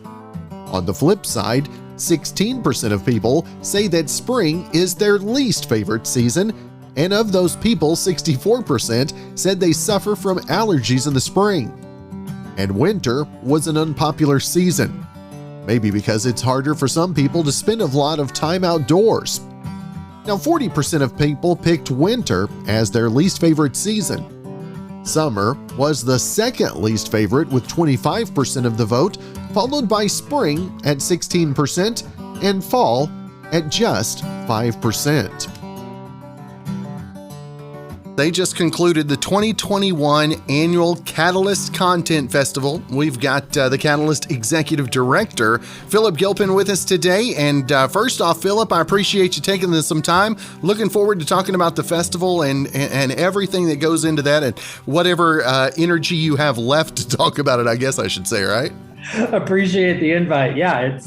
On the flip side, 16% of people say that spring is their least favorite season, and of those people, 64% said they suffer from allergies in the spring. And winter was an unpopular season. maybe because it's harder for some people to spend a lot of time outdoors. Now, 40% of people picked winter as their least favorite season. Summer was the second least favorite with 25% of the vote, followed by spring at 16% and fall at just 5%. They just concluded the 2021 annual Catalyst Content Festival. We've got the Catalyst Executive Director, Philip Gilpin, with us today. And first off, Philip, I appreciate you taking some time. Looking forward to talking about the festival and everything that goes into that and whatever energy you have left to talk about it, I guess I should say, right?
Appreciate the invite. Yeah,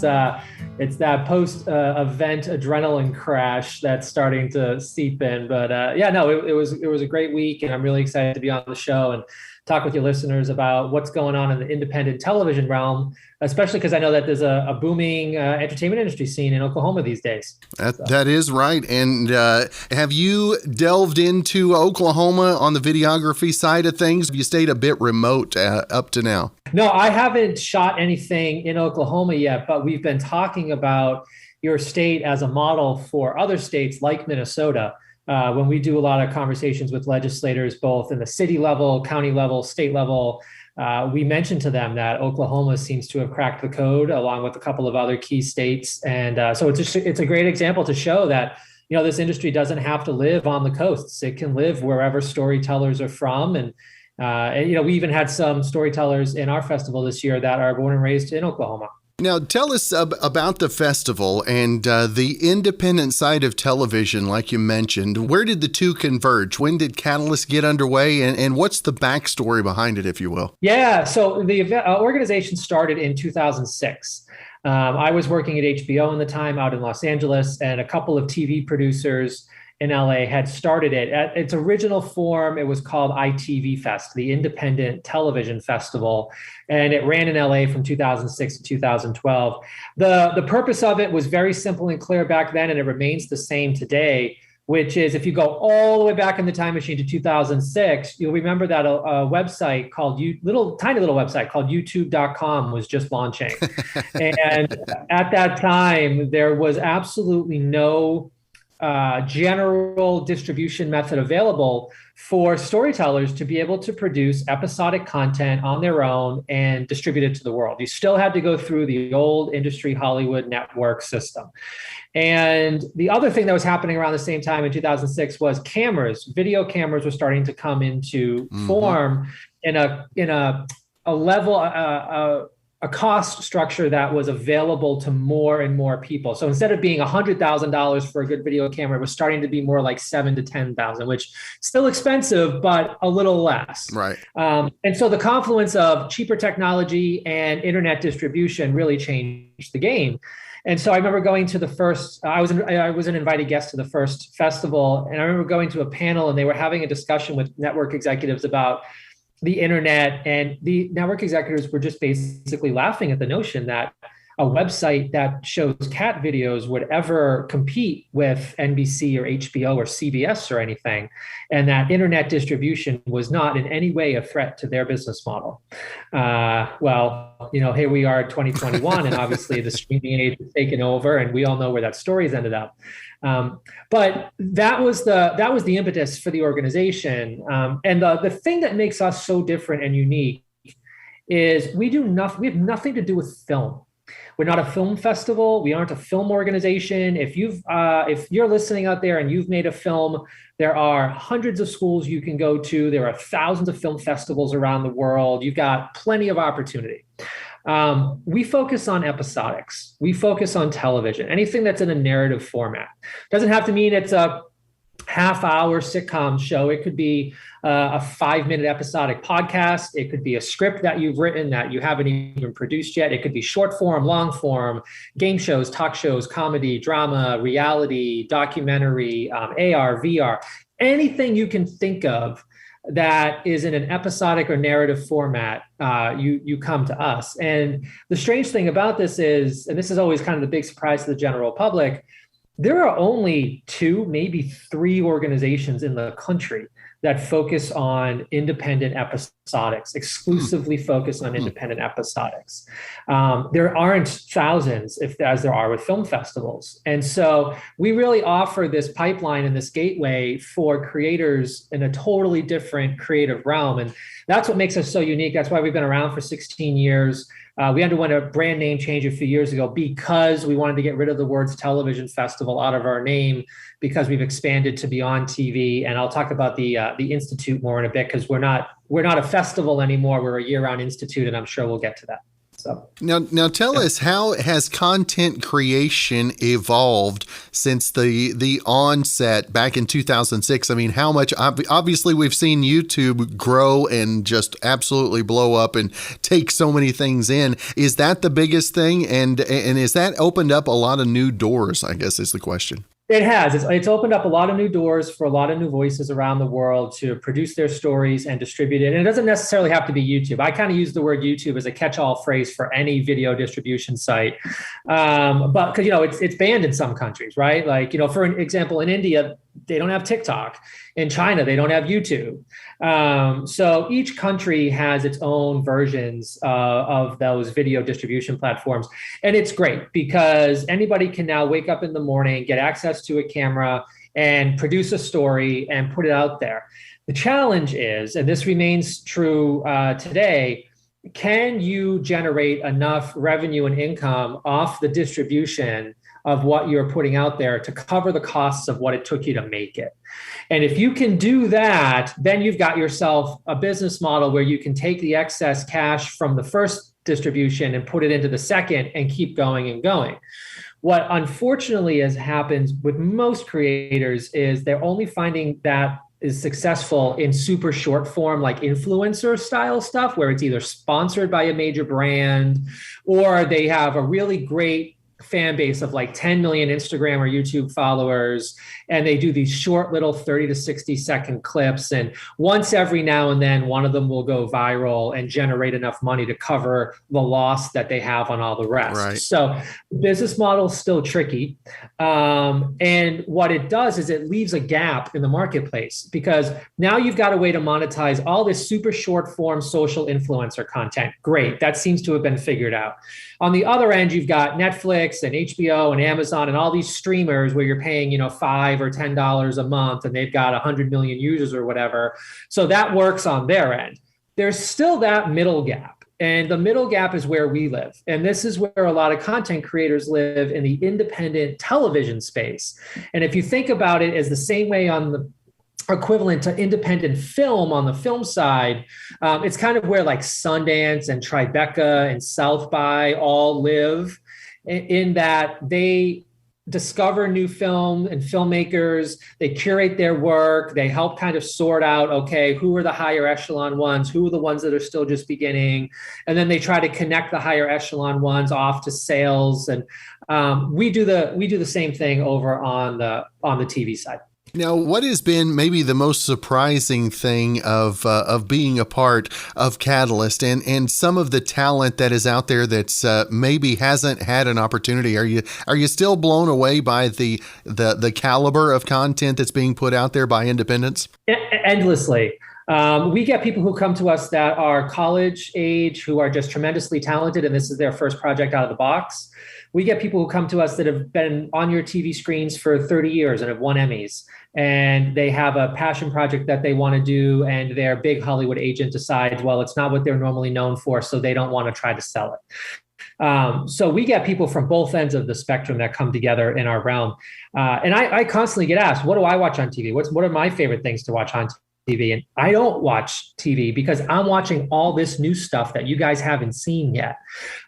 it's that post-event adrenaline crash that's starting to seep in. But it was a great week, and I'm really excited to be on the show and talk with your listeners about what's going on in the independent television realm, especially because I know that there's a booming entertainment industry scene in Oklahoma these days.
That is right. And have you delved into Oklahoma on the videography side of things? Have you stayed a bit remote up to now?
No, I haven't shot anything in Oklahoma yet, but we've been talking about your state as a model for other states like Minnesota. When we do a lot of conversations with legislators, both in the city level, county level, state level, we mentioned to them that Oklahoma seems to have cracked the code along with a couple of other key states. And so it's a great example to show that, this industry doesn't have to live on the coasts. It can live wherever storytellers are from. And we even had some storytellers in our festival this year that are born and raised in Oklahoma.
Now, tell us about the festival and the independent side of television, like you mentioned. Where did the two converge? When did Catalyst get underway? And what's the backstory behind it, if you will?
Yeah, so the organization started in 2006. I was working at HBO in the time out in Los Angeles, and a couple of TV producers in LA had started it. At its original form, it was called ITV Fest, the Independent Television Festival, and it ran in LA from 2006 to 2012. The purpose of it was very simple and clear back then, and it remains the same today, which is if you go all the way back in the time machine to 2006, you'll remember that a website called tiny little website called youtube.com was just launching. And at that time, there was absolutely no general distribution method available for storytellers to be able to produce episodic content on their own and distribute it to the world. You still had to go through the old industry Hollywood network system. And the other thing that was happening around the same time in 2006 was video cameras were starting to come into form in a level, a cost structure that was available to more and more people. So instead of being $100,000 for a good video camera, it was starting to be more like $7,000 to $10,000, which still expensive, but a little less.
Right.
And so the confluence of cheaper technology and internet distribution really changed the game. And so I remember going to the first, I was an invited guest to the first festival, and I remember going to a panel and they were having a discussion with network executives about the internet, and the network executives were just basically laughing at the notion that a website that shows cat videos would ever compete with NBC or HBO or CBS or anything, and that internet distribution was not in any way a threat to their business model. Here we are 2021, and obviously the streaming age has taken over, and we all know where that story's ended up. But that was the impetus for the organization. And the thing that makes us so different and unique is we have nothing to do with film. We're not a film festival. We aren't a film organization. If you're listening out there and you've made a film, there are hundreds of schools you can go to. There are thousands of film festivals around the world. You've got plenty of opportunity. We focus on episodics. We focus on television, anything that's in a narrative format. Doesn't have to mean it's a half-hour sitcom show. It could be a 5-minute episodic podcast. It could be a script that you've written that you haven't even produced yet. It could be short form, long form, game shows, talk shows, comedy, drama, reality, documentary, AR, VR, anything you can think of that is in an episodic or narrative format, you come to us. And the strange thing about this is, and this is always kind of the big surprise to the general public, there are only 2, maybe 3 organizations in the country that focus on independent episodics, exclusively focus on independent episodics. There aren't thousands, as there are with film festivals. And so we really offer this pipeline and this gateway for creators in a totally different creative realm. And that's what makes us so unique. That's why we've been around for 16 years. We underwent a brand name change a few years ago because we wanted to get rid of the words television festival out of our name, because we've expanded to beyond TV. And I'll talk about the Institute more in a bit, because we're not a festival anymore. We're a year-round institute, and I'm sure we'll get to that. So
now tell us, how has content creation evolved since the onset back in 2006? I mean, how much, obviously we've seen YouTube grow and just absolutely blow up and take so many things in. Is that the biggest thing? And is that opened up a lot of new doors, I guess is the question.
It has. It's opened up a lot of new doors for a lot of new voices around the world to produce their stories and distribute it. And it doesn't necessarily have to be YouTube. I kind of use the word YouTube as a catch-all phrase for any video distribution site. But because, it's banned in some countries, right? Like, for an example, in India, they don't have TikTok. In China, they don't have YouTube. So each country has its own versions of those video distribution platforms. And it's great because anybody can now wake up in the morning, get access to a camera, and produce a story and put it out there. The challenge is, and this remains true today, can you generate enough revenue and income off the distribution of what you're putting out there to cover the costs of what it took you to make it? And if you can do that, then you've got yourself a business model where you can take the excess cash from the first distribution and put it into the second and keep going and going. What unfortunately has happened with most creators is they're only finding that is successful in super short form, like influencer style stuff, where it's either sponsored by a major brand or they have a really great fan base of like 10 million Instagram or YouTube followers. And they do these short little 30 to 60 second clips. And once every now and then, one of them will go viral and generate enough money to cover the loss that they have on all the rest.
Right.
So the business model is still tricky. And what it does is it leaves a gap in the marketplace, because now you've got a way to monetize all this super short form social influencer content. Great. That seems to have been figured out. On the other end, you've got Netflix and HBO and Amazon and all these streamers where you're paying, $5 or $10 a month, and they've got 100 million users or whatever. So that works on their end. There's still that middle gap. And the middle gap is where we live. And this is where a lot of content creators live, in the independent television space. And if you think about it as the same way on the equivalent to independent film on the film side, it's kind of where like Sundance and Tribeca and South by all live, in that they discover new film and filmmakers, they curate their work, they help kind of sort out, okay, who are the higher echelon ones, who are the ones that are still just beginning, and then they try to connect the higher echelon ones off to sales. And we do the same thing over on the TV side.
Now, what has been maybe the most surprising thing of being a part of Catalyst, and some of the talent that is out there that's maybe hasn't had an opportunity? Are you still blown away by the caliber of content that's being put out there by independents?
Endlessly. We get people who come to us that are college age, who are just tremendously talented, and this is their first project out of the box. We get people who come to us that have been on your TV screens for 30 years and have won Emmys, and they have a passion project that they want to do, and their big Hollywood agent decides, well, it's not what they're normally known for, so they don't want to try to sell it. So we get people from both ends of the spectrum that come together in our realm. And I constantly get asked, what do I watch on TV? What are my favorite things to watch on TV? And I don't watch TV because I'm watching all this new stuff that you guys haven't seen yet.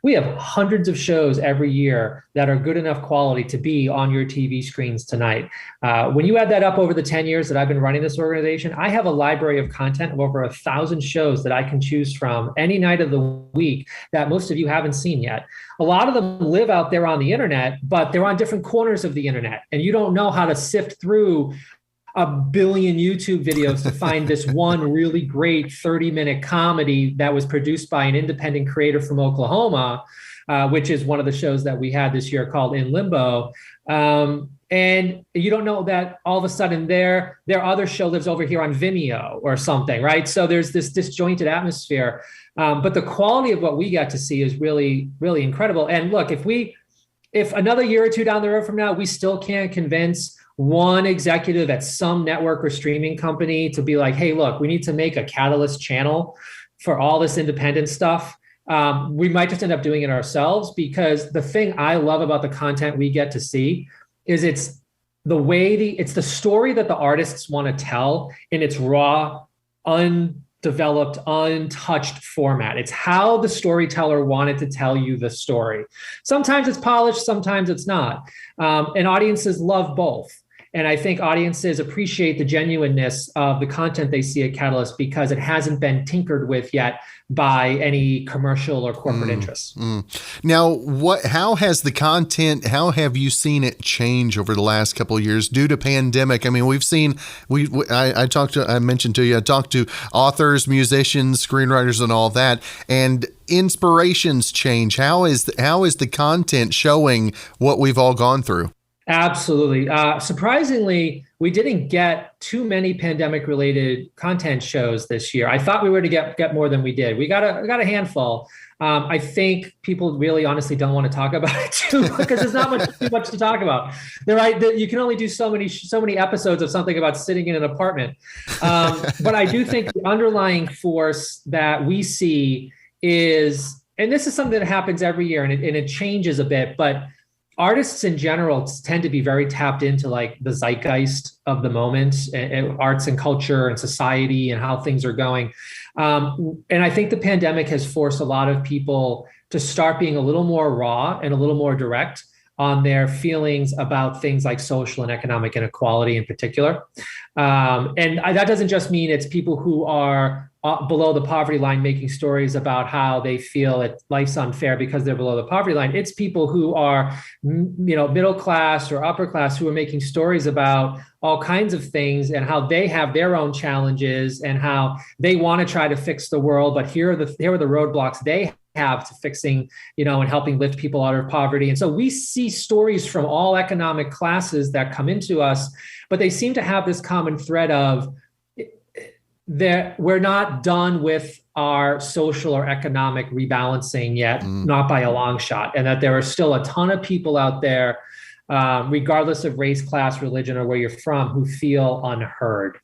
We have hundreds of shows every year that are good enough quality to be on your TV screens tonight. When you add that up over the 10 years that I've been running this organization, I have a library of content of over 1,000 shows that I can choose from any night of the week that most of you haven't seen yet. A lot of them live out there on the internet, but they're on different corners of the internet, and you don't know how to sift through a billion YouTube videos to find this one really great 30-minute comedy that was produced by an independent creator from Oklahoma, which is one of the shows that we had this year called In Limbo. And you don't know that all of a sudden their other show lives over here on Vimeo or something, right? So there's this disjointed atmosphere. But the quality of what we get to see is really, really incredible. And look, if another year or two down the road from now, we still can't convince one executive at some network or streaming company to be like, hey, look, we need to make a Catalyst channel for all this independent stuff. We might just end up doing it ourselves, because the thing I love about the content we get to see is it's the story that the artists want to tell in its raw, undeveloped, untouched format. It's how the storyteller wanted to tell you the story. Sometimes it's polished, sometimes it's not. And audiences love both. And I think audiences appreciate the genuineness of the content they see at Catalyst because it hasn't been tinkered with yet by any commercial or corporate interests.
Now, how have you seen it change over the last couple of years due to pandemic? I mean, we've seen, I mentioned to you, I talked to authors, musicians, screenwriters, and all that, and inspirations change. How is the content showing what we've all gone through?
Absolutely. Surprisingly, we didn't get too many pandemic-related content shows this year. I thought we were to get more than we did. We got a handful. I think people really honestly don't want to talk about it too, because there's not too much to talk about. They're right. You can only do so many episodes of something about sitting in an apartment. But I do think the underlying force that we see is, and this is something that happens every year, and it changes a bit, but artists in general tend to be very tapped into like the zeitgeist of the moment, and arts and culture and society and how things are going. And I think the pandemic has forced a lot of people to start being a little more raw and a little more direct on their feelings about things like social and economic inequality in particular. And that doesn't just mean it's people who are below the poverty line making stories about how they feel that life's unfair because they're below the poverty line. It's people who are, middle class or upper class who are making stories about all kinds of things and how they have their own challenges and how they want to try to fix the world, but here are the roadblocks they have to fixing, and helping lift people out of poverty. And so we see stories from all economic classes that come into us, but they seem to have this common thread of that we're not done with our social or economic rebalancing yet, not by a long shot, and that there are still a ton of people out there, regardless of race, class, religion, or where you're from, who feel unheard.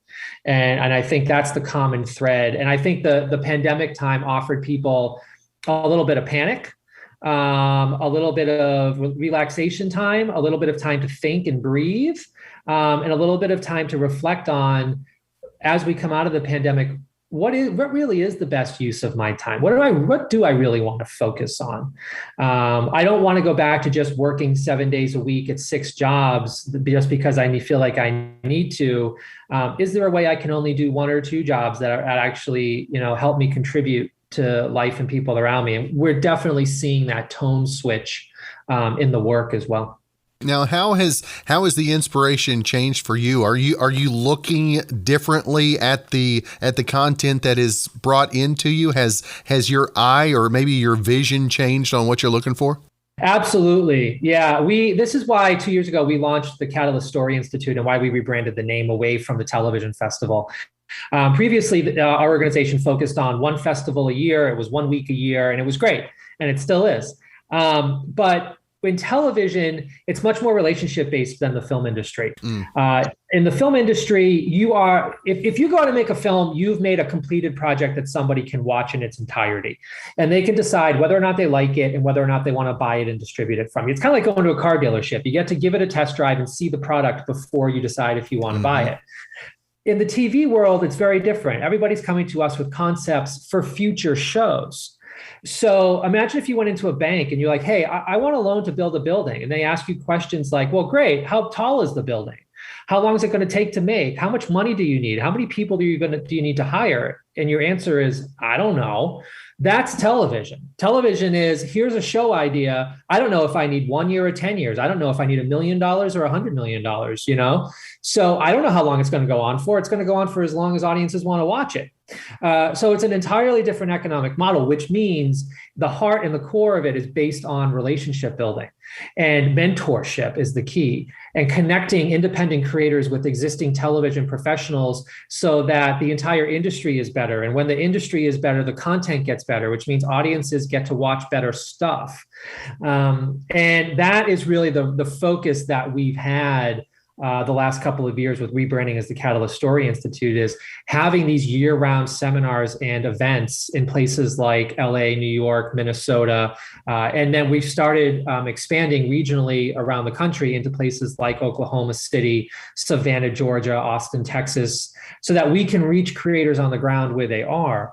And I think that's the common thread. And I think the pandemic time offered people a little bit of panic, a little bit of relaxation time, a little bit of time to think and breathe, and a little bit of time to reflect on, as we come out of the pandemic, what really is the best use of my time? What do I really want to focus on? I don't want to go back to just working 7 days a week at 6 jobs just because I feel like I need to. Is there a way I can only do 1 or 2 jobs that actually, help me contribute to life and people around me? And we're definitely seeing that tone switch in the work as well.
Now, how has the inspiration changed for you? Are you looking differently at the content that is brought into you? Has your eye or maybe your vision changed on what you're looking for? Absolutely.
Yeah. This is why 2 years ago we launched the Catalyst Story Institute and why we rebranded the name away from the television festival. Previously, our organization focused on 1 festival a year. It was 1 week a year, and it was great, and it still is. But in television, it's much more relationship based than the film industry. In the film industry, if you go out and make a film, you've made a completed project that somebody can watch in its entirety, and they can decide whether or not they like it and whether or not they want to buy it and distribute it from you. It's kind of like going to a car dealership. You get to give it a test drive and see the product before you decide if you want to buy it. In the TV world, it's very different. Everybody's coming to us with concepts for future shows. So imagine if you went into a bank and you're like, hey, I want a loan to build a building. And they ask you questions like, well, great. How tall is the building? How long is it going to take to make? How much money do you need? How many people do you need to hire? And your answer is, I don't know. That's television. Television is, here's a show idea. I don't know if I need 1 year or 10 years. I don't know if I need $1 million or $100 million, So I don't know how long it's going to go on for. It's going to go on for as long as audiences want to watch it. So it's an entirely different economic model, which means the heart and the core of it is based on relationship building, and mentorship is the key, and connecting independent creators with existing television professionals so that the entire industry is better. And when the industry is better, the content gets better, which means audiences get to watch better stuff. And that is really the focus that we've had the last couple of years with rebranding as the Catalyst Story Institute, is having these year-round seminars and events in places like LA, New York, Minnesota. And then we've started expanding regionally around the country into places like Oklahoma City, Savannah, Georgia, Austin, Texas, so that we can reach creators on the ground where they are.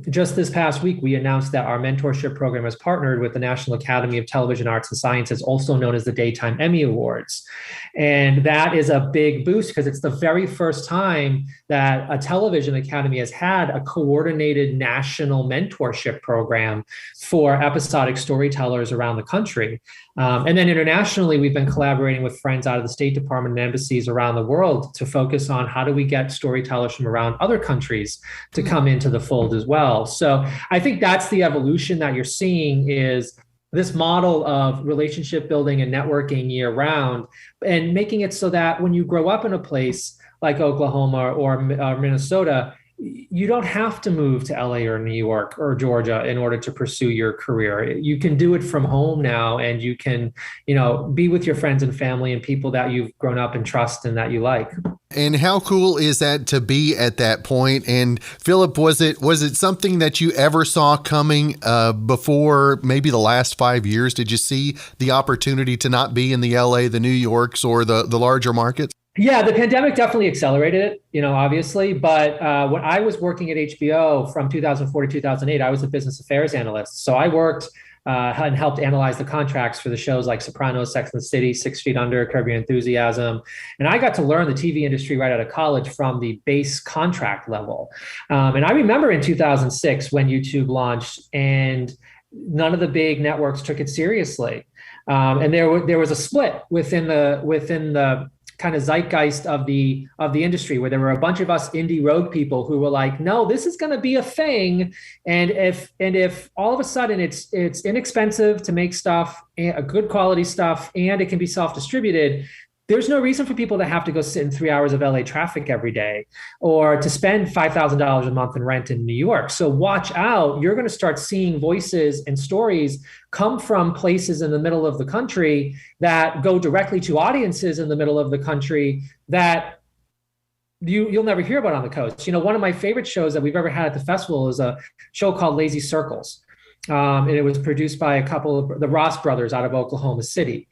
Just this past week, we announced that our mentorship program has partnered with the National Academy of Television Arts and Sciences, also known as the Daytime Emmy Awards. And that is a big boost because it's the very first time that a television academy has had a coordinated national mentorship program for episodic storytellers around the country. And then internationally, we've been collaborating with friends out of the State Department and embassies around the world to focus on how do we get storytellers from around other countries to come into the fold as well. So I think that's the evolution that you're seeing, is this model of relationship building and networking year round, and making it so that when you grow up in a place like Oklahoma or Minnesota, you don't have to move to LA or New York or Georgia in order to pursue your career. You can do it from home now, and you can, be with your friends and family and people that you've grown up and trust and that you like.
And how cool is that to be at that point? And Philip, was it something that you ever saw coming before maybe the last 5 years? Did you see the opportunity to not be in the LA, the New Yorks, or the larger markets?
Yeah, the pandemic definitely accelerated it, obviously. But when I was working at HBO from 2004 to 2008, I was a business affairs analyst. So I worked and helped analyze the contracts for the shows like Sopranos, Sex and the City, 6 Feet Under, Curb Your Enthusiasm. And I got to learn the TV industry right out of college from the base contract level. And I remember in 2006 when YouTube launched, and none of the big networks took it seriously. And there was a split within the kind of zeitgeist of the industry, where there were a bunch of us indie rogue people who were like, no, this is going to be a thing. And if all of a sudden it's inexpensive to make stuff, a good quality stuff, and it can be self-distributed, there's no reason for people to have to go sit in 3 hours of LA traffic every day, or to spend $5,000 a month in rent in New York. So watch out. You're going to start seeing voices and stories come from places in the middle of the country that go directly to audiences in the middle of the country that you'll never hear about on the coast. One of my favorite shows that we've ever had at the festival is a show called Lazy Circles. And it was produced by a couple of the Ross brothers out of Oklahoma City.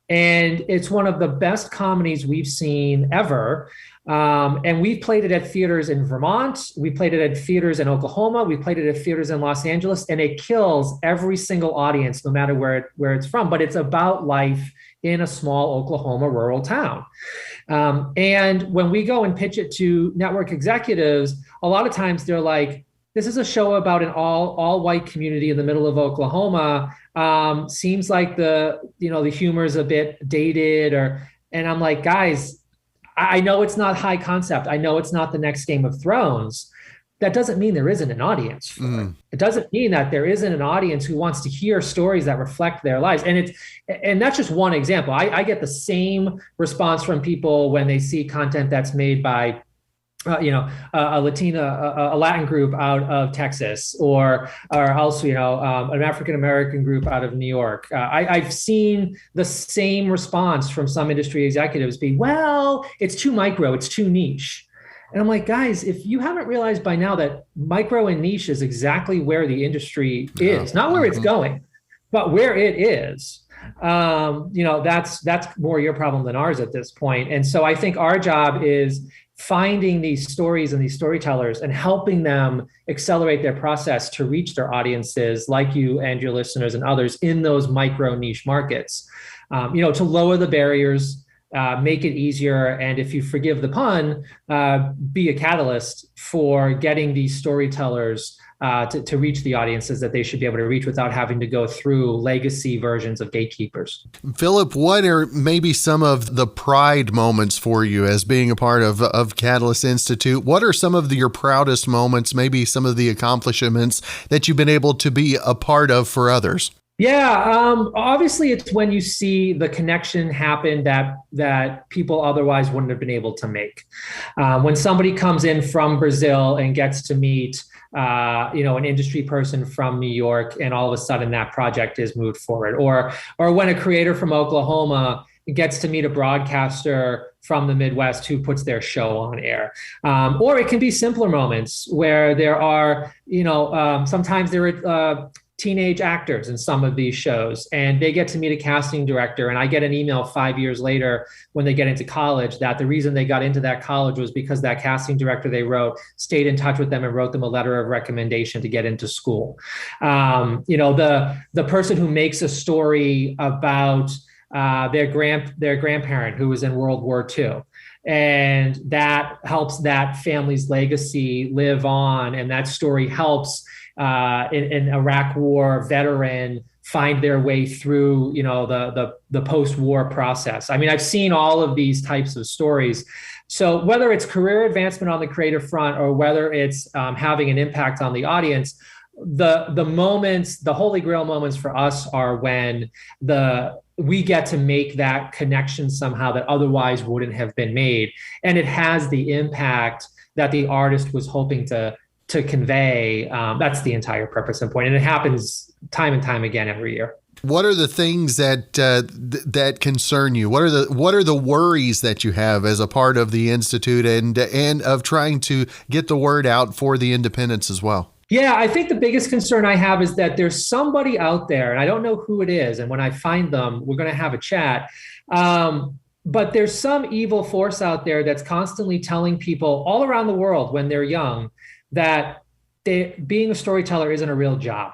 And it's one of the best comedies we've seen ever. And we've played it at theaters in Vermont. We played it at theaters in Oklahoma. We played it at theaters in Los Angeles. And it kills every single audience, no matter where it's from. But it's about life in a small Oklahoma rural town. And when we go and pitch it to network executives, a lot of times they're like, this is a show about an all white community in the middle of Oklahoma. Seems like the humor is a bit dated, and I'm like, guys, I know it's not high concept. I know it's not the next Game of Thrones. That doesn't mean there isn't an audience for it. It doesn't mean that there isn't an audience who wants to hear stories that reflect their lives. And that's just one example. I get the same response from people when they see content that's made by a Latin group out of Texas, or also, an African-American group out of New York. I've seen the same response from some industry executives be, well, it's too micro, it's too niche. And I'm like, guys, if you haven't realized by now that micro and niche is exactly where the industry is, not where it's going, but where it is, that's more your problem than ours at this point. And so I think our job is finding these stories and these storytellers and helping them accelerate their process to reach their audiences, like you and your listeners and others, in those micro niche markets, to lower the barriers, make it easier, and if you forgive the pun, be a catalyst for getting these storytellers to reach the audiences that they should be able to reach without having to go through legacy versions of gatekeepers.
Philip, what are maybe some of the pride moments for you as being a part of Catalyst Institute? What are some of your proudest moments, maybe some of the accomplishments that you've been able to be a part of for others?
Yeah, obviously it's when you see the connection happen that people otherwise wouldn't have been able to make. When somebody comes in from Brazil and gets to meet an industry person from New York, and all of a sudden that project is moved forward, or when a creator from Oklahoma gets to meet a broadcaster from the Midwest who puts their show on air. Or it can be simpler moments where there are, sometimes there are teenage actors in some of these shows, and they get to meet a casting director. And I get an email 5 years later when they get into college that the reason they got into that college was because that casting director they wrote stayed in touch with them and wrote them a letter of recommendation to get into school. The person who makes a story about their grandparent who was in World War II. And that helps that family's legacy live on. And that story helps an Iraq War veteran find their way through, the post-war process. I mean, I've seen all of these types of stories. So whether it's career advancement on the creative front or whether it's having an impact on the audience, the moments, the holy grail moments for us are when we get to make that connection somehow that otherwise wouldn't have been made. And it has the impact that the artist was hoping to convey. That's the entire purpose and point. And it happens time and time again every year.
What are the things that concern you? What are the worries that you have as a part of the Institute and of trying to get the word out for the independents as well?
Yeah, I think the biggest concern I have is that there's somebody out there, and I don't know who it is. And when I find them, we're going to have a chat. But there's some evil force out there that's constantly telling people all around the world when they're young that being a storyteller isn't a real job,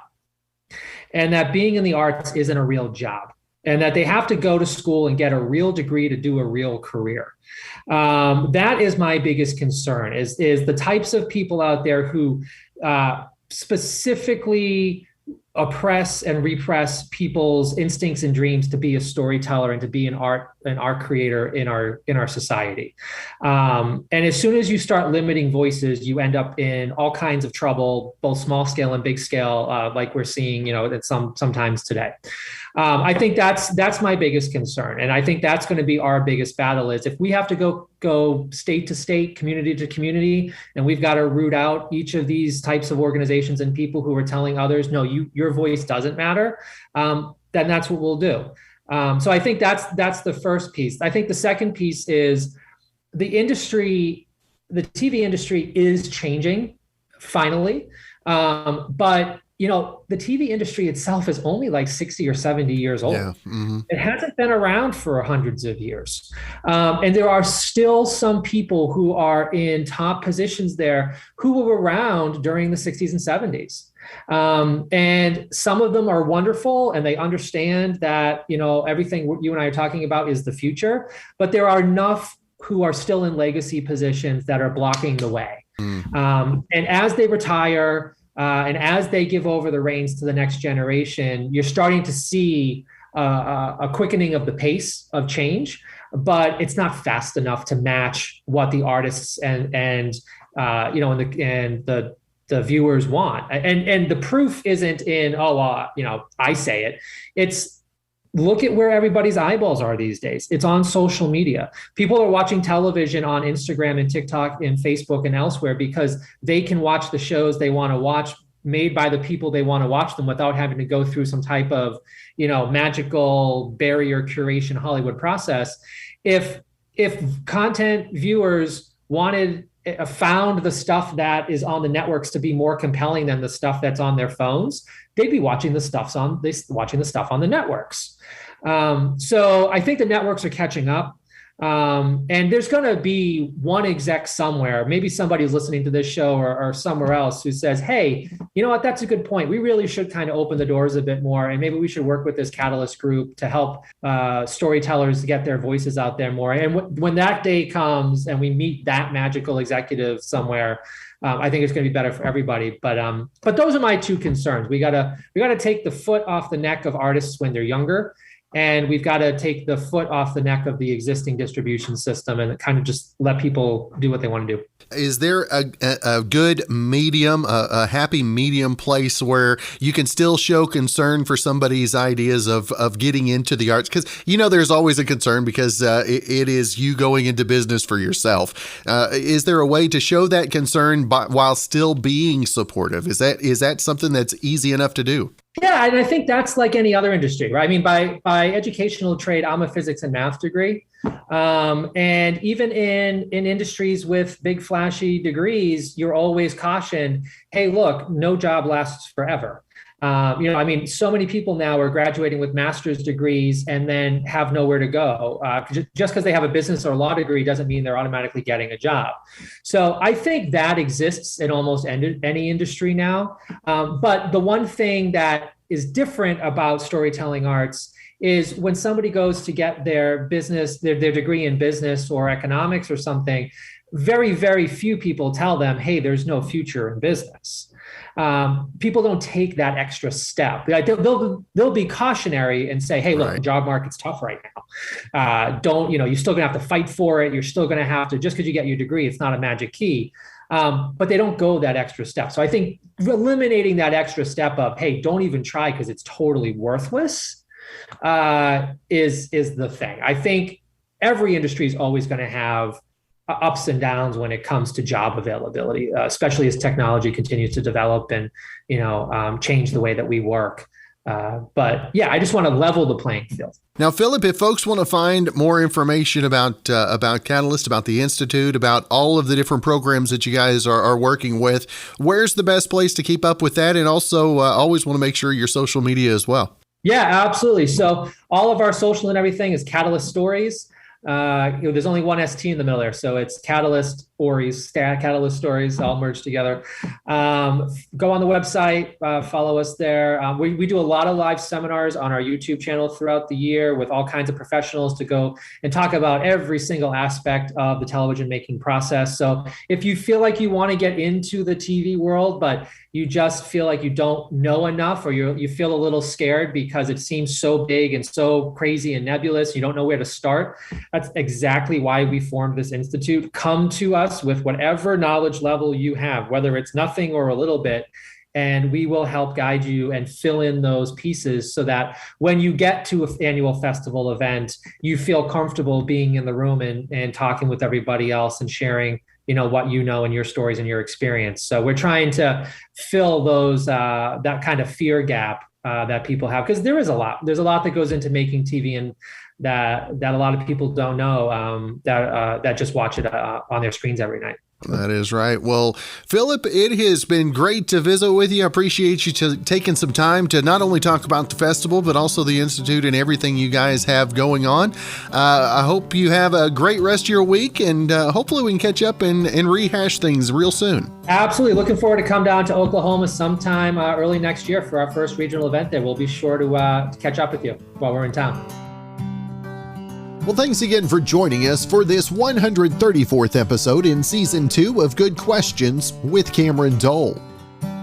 and that being in the arts isn't a real job, and that they have to go to school and get a real degree to do a real career. That is my biggest concern, is the types of people out there who specifically oppress and repress people's instincts and dreams to be a storyteller and to be an art creator in our society. And as soon as you start limiting voices, you end up in all kinds of trouble, both small scale and big scale, like we're seeing, that sometimes today. I think that's my biggest concern. And I think that's going to be our biggest battle, is if we have to go state to state, community to community, and we've got to root out each of these types of organizations and people who are telling others, no, your voice doesn't matter, then that's what we'll do. So I think that's the first piece. I think the second piece is the TV industry is changing finally. But the TV industry itself is only like 60 or 70 years old. Yeah. Mm-hmm. It hasn't been around for hundreds of years. And there are still some people who are in top positions there who were around during the 60s and 70s. And some of them are wonderful, and they understand that, everything you and I are talking about is the future, but there are enough who are still in legacy positions that are blocking the way. And as they retire, and as they give over the reins to the next generation, you're starting to see a quickening of the pace of change, but it's not fast enough to match what the artists and the viewers want. And the proof isn't in, I say it. It's look at where everybody's eyeballs are these days. It's on social media. People are watching television on Instagram and TikTok and Facebook and elsewhere because they can watch the shows they want to watch made by the people they want to watch them without having to go through some type of, magical barrier curation Hollywood process. If content viewers found the stuff that is on the networks to be more compelling than the stuff that's on their phones, they'd be watching the stuff on the networks. So I think the networks are catching up. And there's going to be one exec somewhere, maybe somebody who's listening to this show or somewhere else, who says, hey, you know what, that's a good point. We really should kind of open the doors a bit more. And maybe we should work with this Catalyst group to help storytellers get their voices out there more. And when that day comes and we meet that magical executive somewhere, I think it's going to be better for everybody. But those are my two concerns. We gotta take the foot off the neck of artists when they're younger, and we've got to take the foot off the neck of the existing distribution system and kind of just let people do what they want to do.
Is there a good medium, a happy medium place where you can still show concern for somebody's ideas of getting into the arts? Because, there's always a concern because it is you going into business for yourself. Is there a way to show that concern while still being supportive? Is that something that's easy enough to do?
Yeah, and I think that's like any other industry, right? I mean, by educational trade, I'm a physics and math degree. And even in industries with big flashy degrees, you're always cautioned, hey, look, no job lasts forever. So many people now are graduating with master's degrees and then have nowhere to go. Just because they have a business or a law degree doesn't mean they're automatically getting a job. So I think that exists in almost any industry now. But the one thing that is different about storytelling arts is when somebody goes to get their business, their degree in business or economics or something, very, very few people tell them, hey, there's no future in business. People don't take that extra step. Like they'll be cautionary and say, hey, look, right, the job market's tough right now. You're still gonna have to fight for it. You're still gonna have to, just because you get your degree, it's not a magic key. But they don't go that extra step. So I think eliminating that extra step of, hey, don't even try because it's totally worthless, is the thing. I think every industry is always going to have ups and downs when it comes to job availability, especially as technology continues to develop and change the way that we work. But yeah, I just want to level the playing field.
Now, Philip, if folks want to find more information about Catalyst, about the Institute, about all of the different programs that you guys are working with, where's the best place to keep up with that? And also always want to make sure your social media as well. Yeah,
absolutely. So all of our social and everything is Catalyst Stories. There's only one ST in the middle there. So it's Catalyst Stories, Catalyst Stories, all merged together. Go on the website, follow us there. We do a lot of live seminars on our YouTube channel throughout the year with all kinds of professionals to go and talk about every single aspect of the television making process. So if you feel like you want to get into the TV world, but you just feel like you don't know enough, or you feel a little scared because it seems so big and so crazy and nebulous, you don't know where to start, that's exactly why we formed this institute. Come to us with whatever knowledge level you have, whether it's nothing or a little bit, and we will help guide you and fill in those pieces so that when you get to an annual festival event, you feel comfortable being in the room and talking with everybody else and sharing what you know and your stories and your experience. So we're trying to fill those that kind of fear gap that people have, because there's a lot that goes into making TV, and that a lot of people don't know, that just watch it on their screens every night.
That is right. Well, Philip, it has been great to visit with you. I appreciate you taking some time to not only talk about the festival, but also the Institute and everything you guys have going on. I hope you have a great rest of your week, and hopefully we can catch up and rehash things real soon.
Absolutely. Looking forward to come down to Oklahoma sometime early next year for our first regional event there. We'll be sure to catch up with you while we're in town.
Well, thanks again for joining us for this 134th episode in Season 2 of Good Questions with Cameron Dole.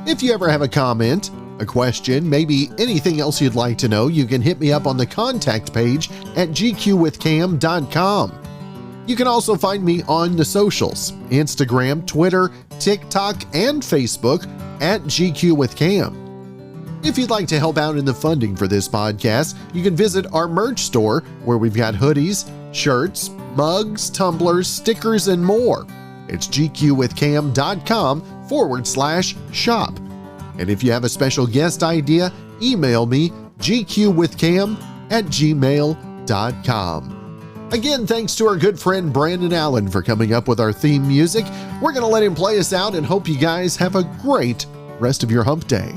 If you ever have a comment, a question, maybe anything else you'd like to know, you can hit me up on the contact page at gqwithcam.com. You can also find me on the socials, Instagram, Twitter, TikTok, and Facebook at GQWithCam. If you'd like to help out in the funding for this podcast, you can visit our merch store where we've got hoodies, shirts, mugs, tumblers, stickers, and more. It's gqwithcam.com/shop. And if you have a special guest idea, email me gqwithcam@gmail.com. Again, thanks to our good friend Brandon Allen for coming up with our theme music. We're going to let him play us out and hope you guys have a great rest of your hump day.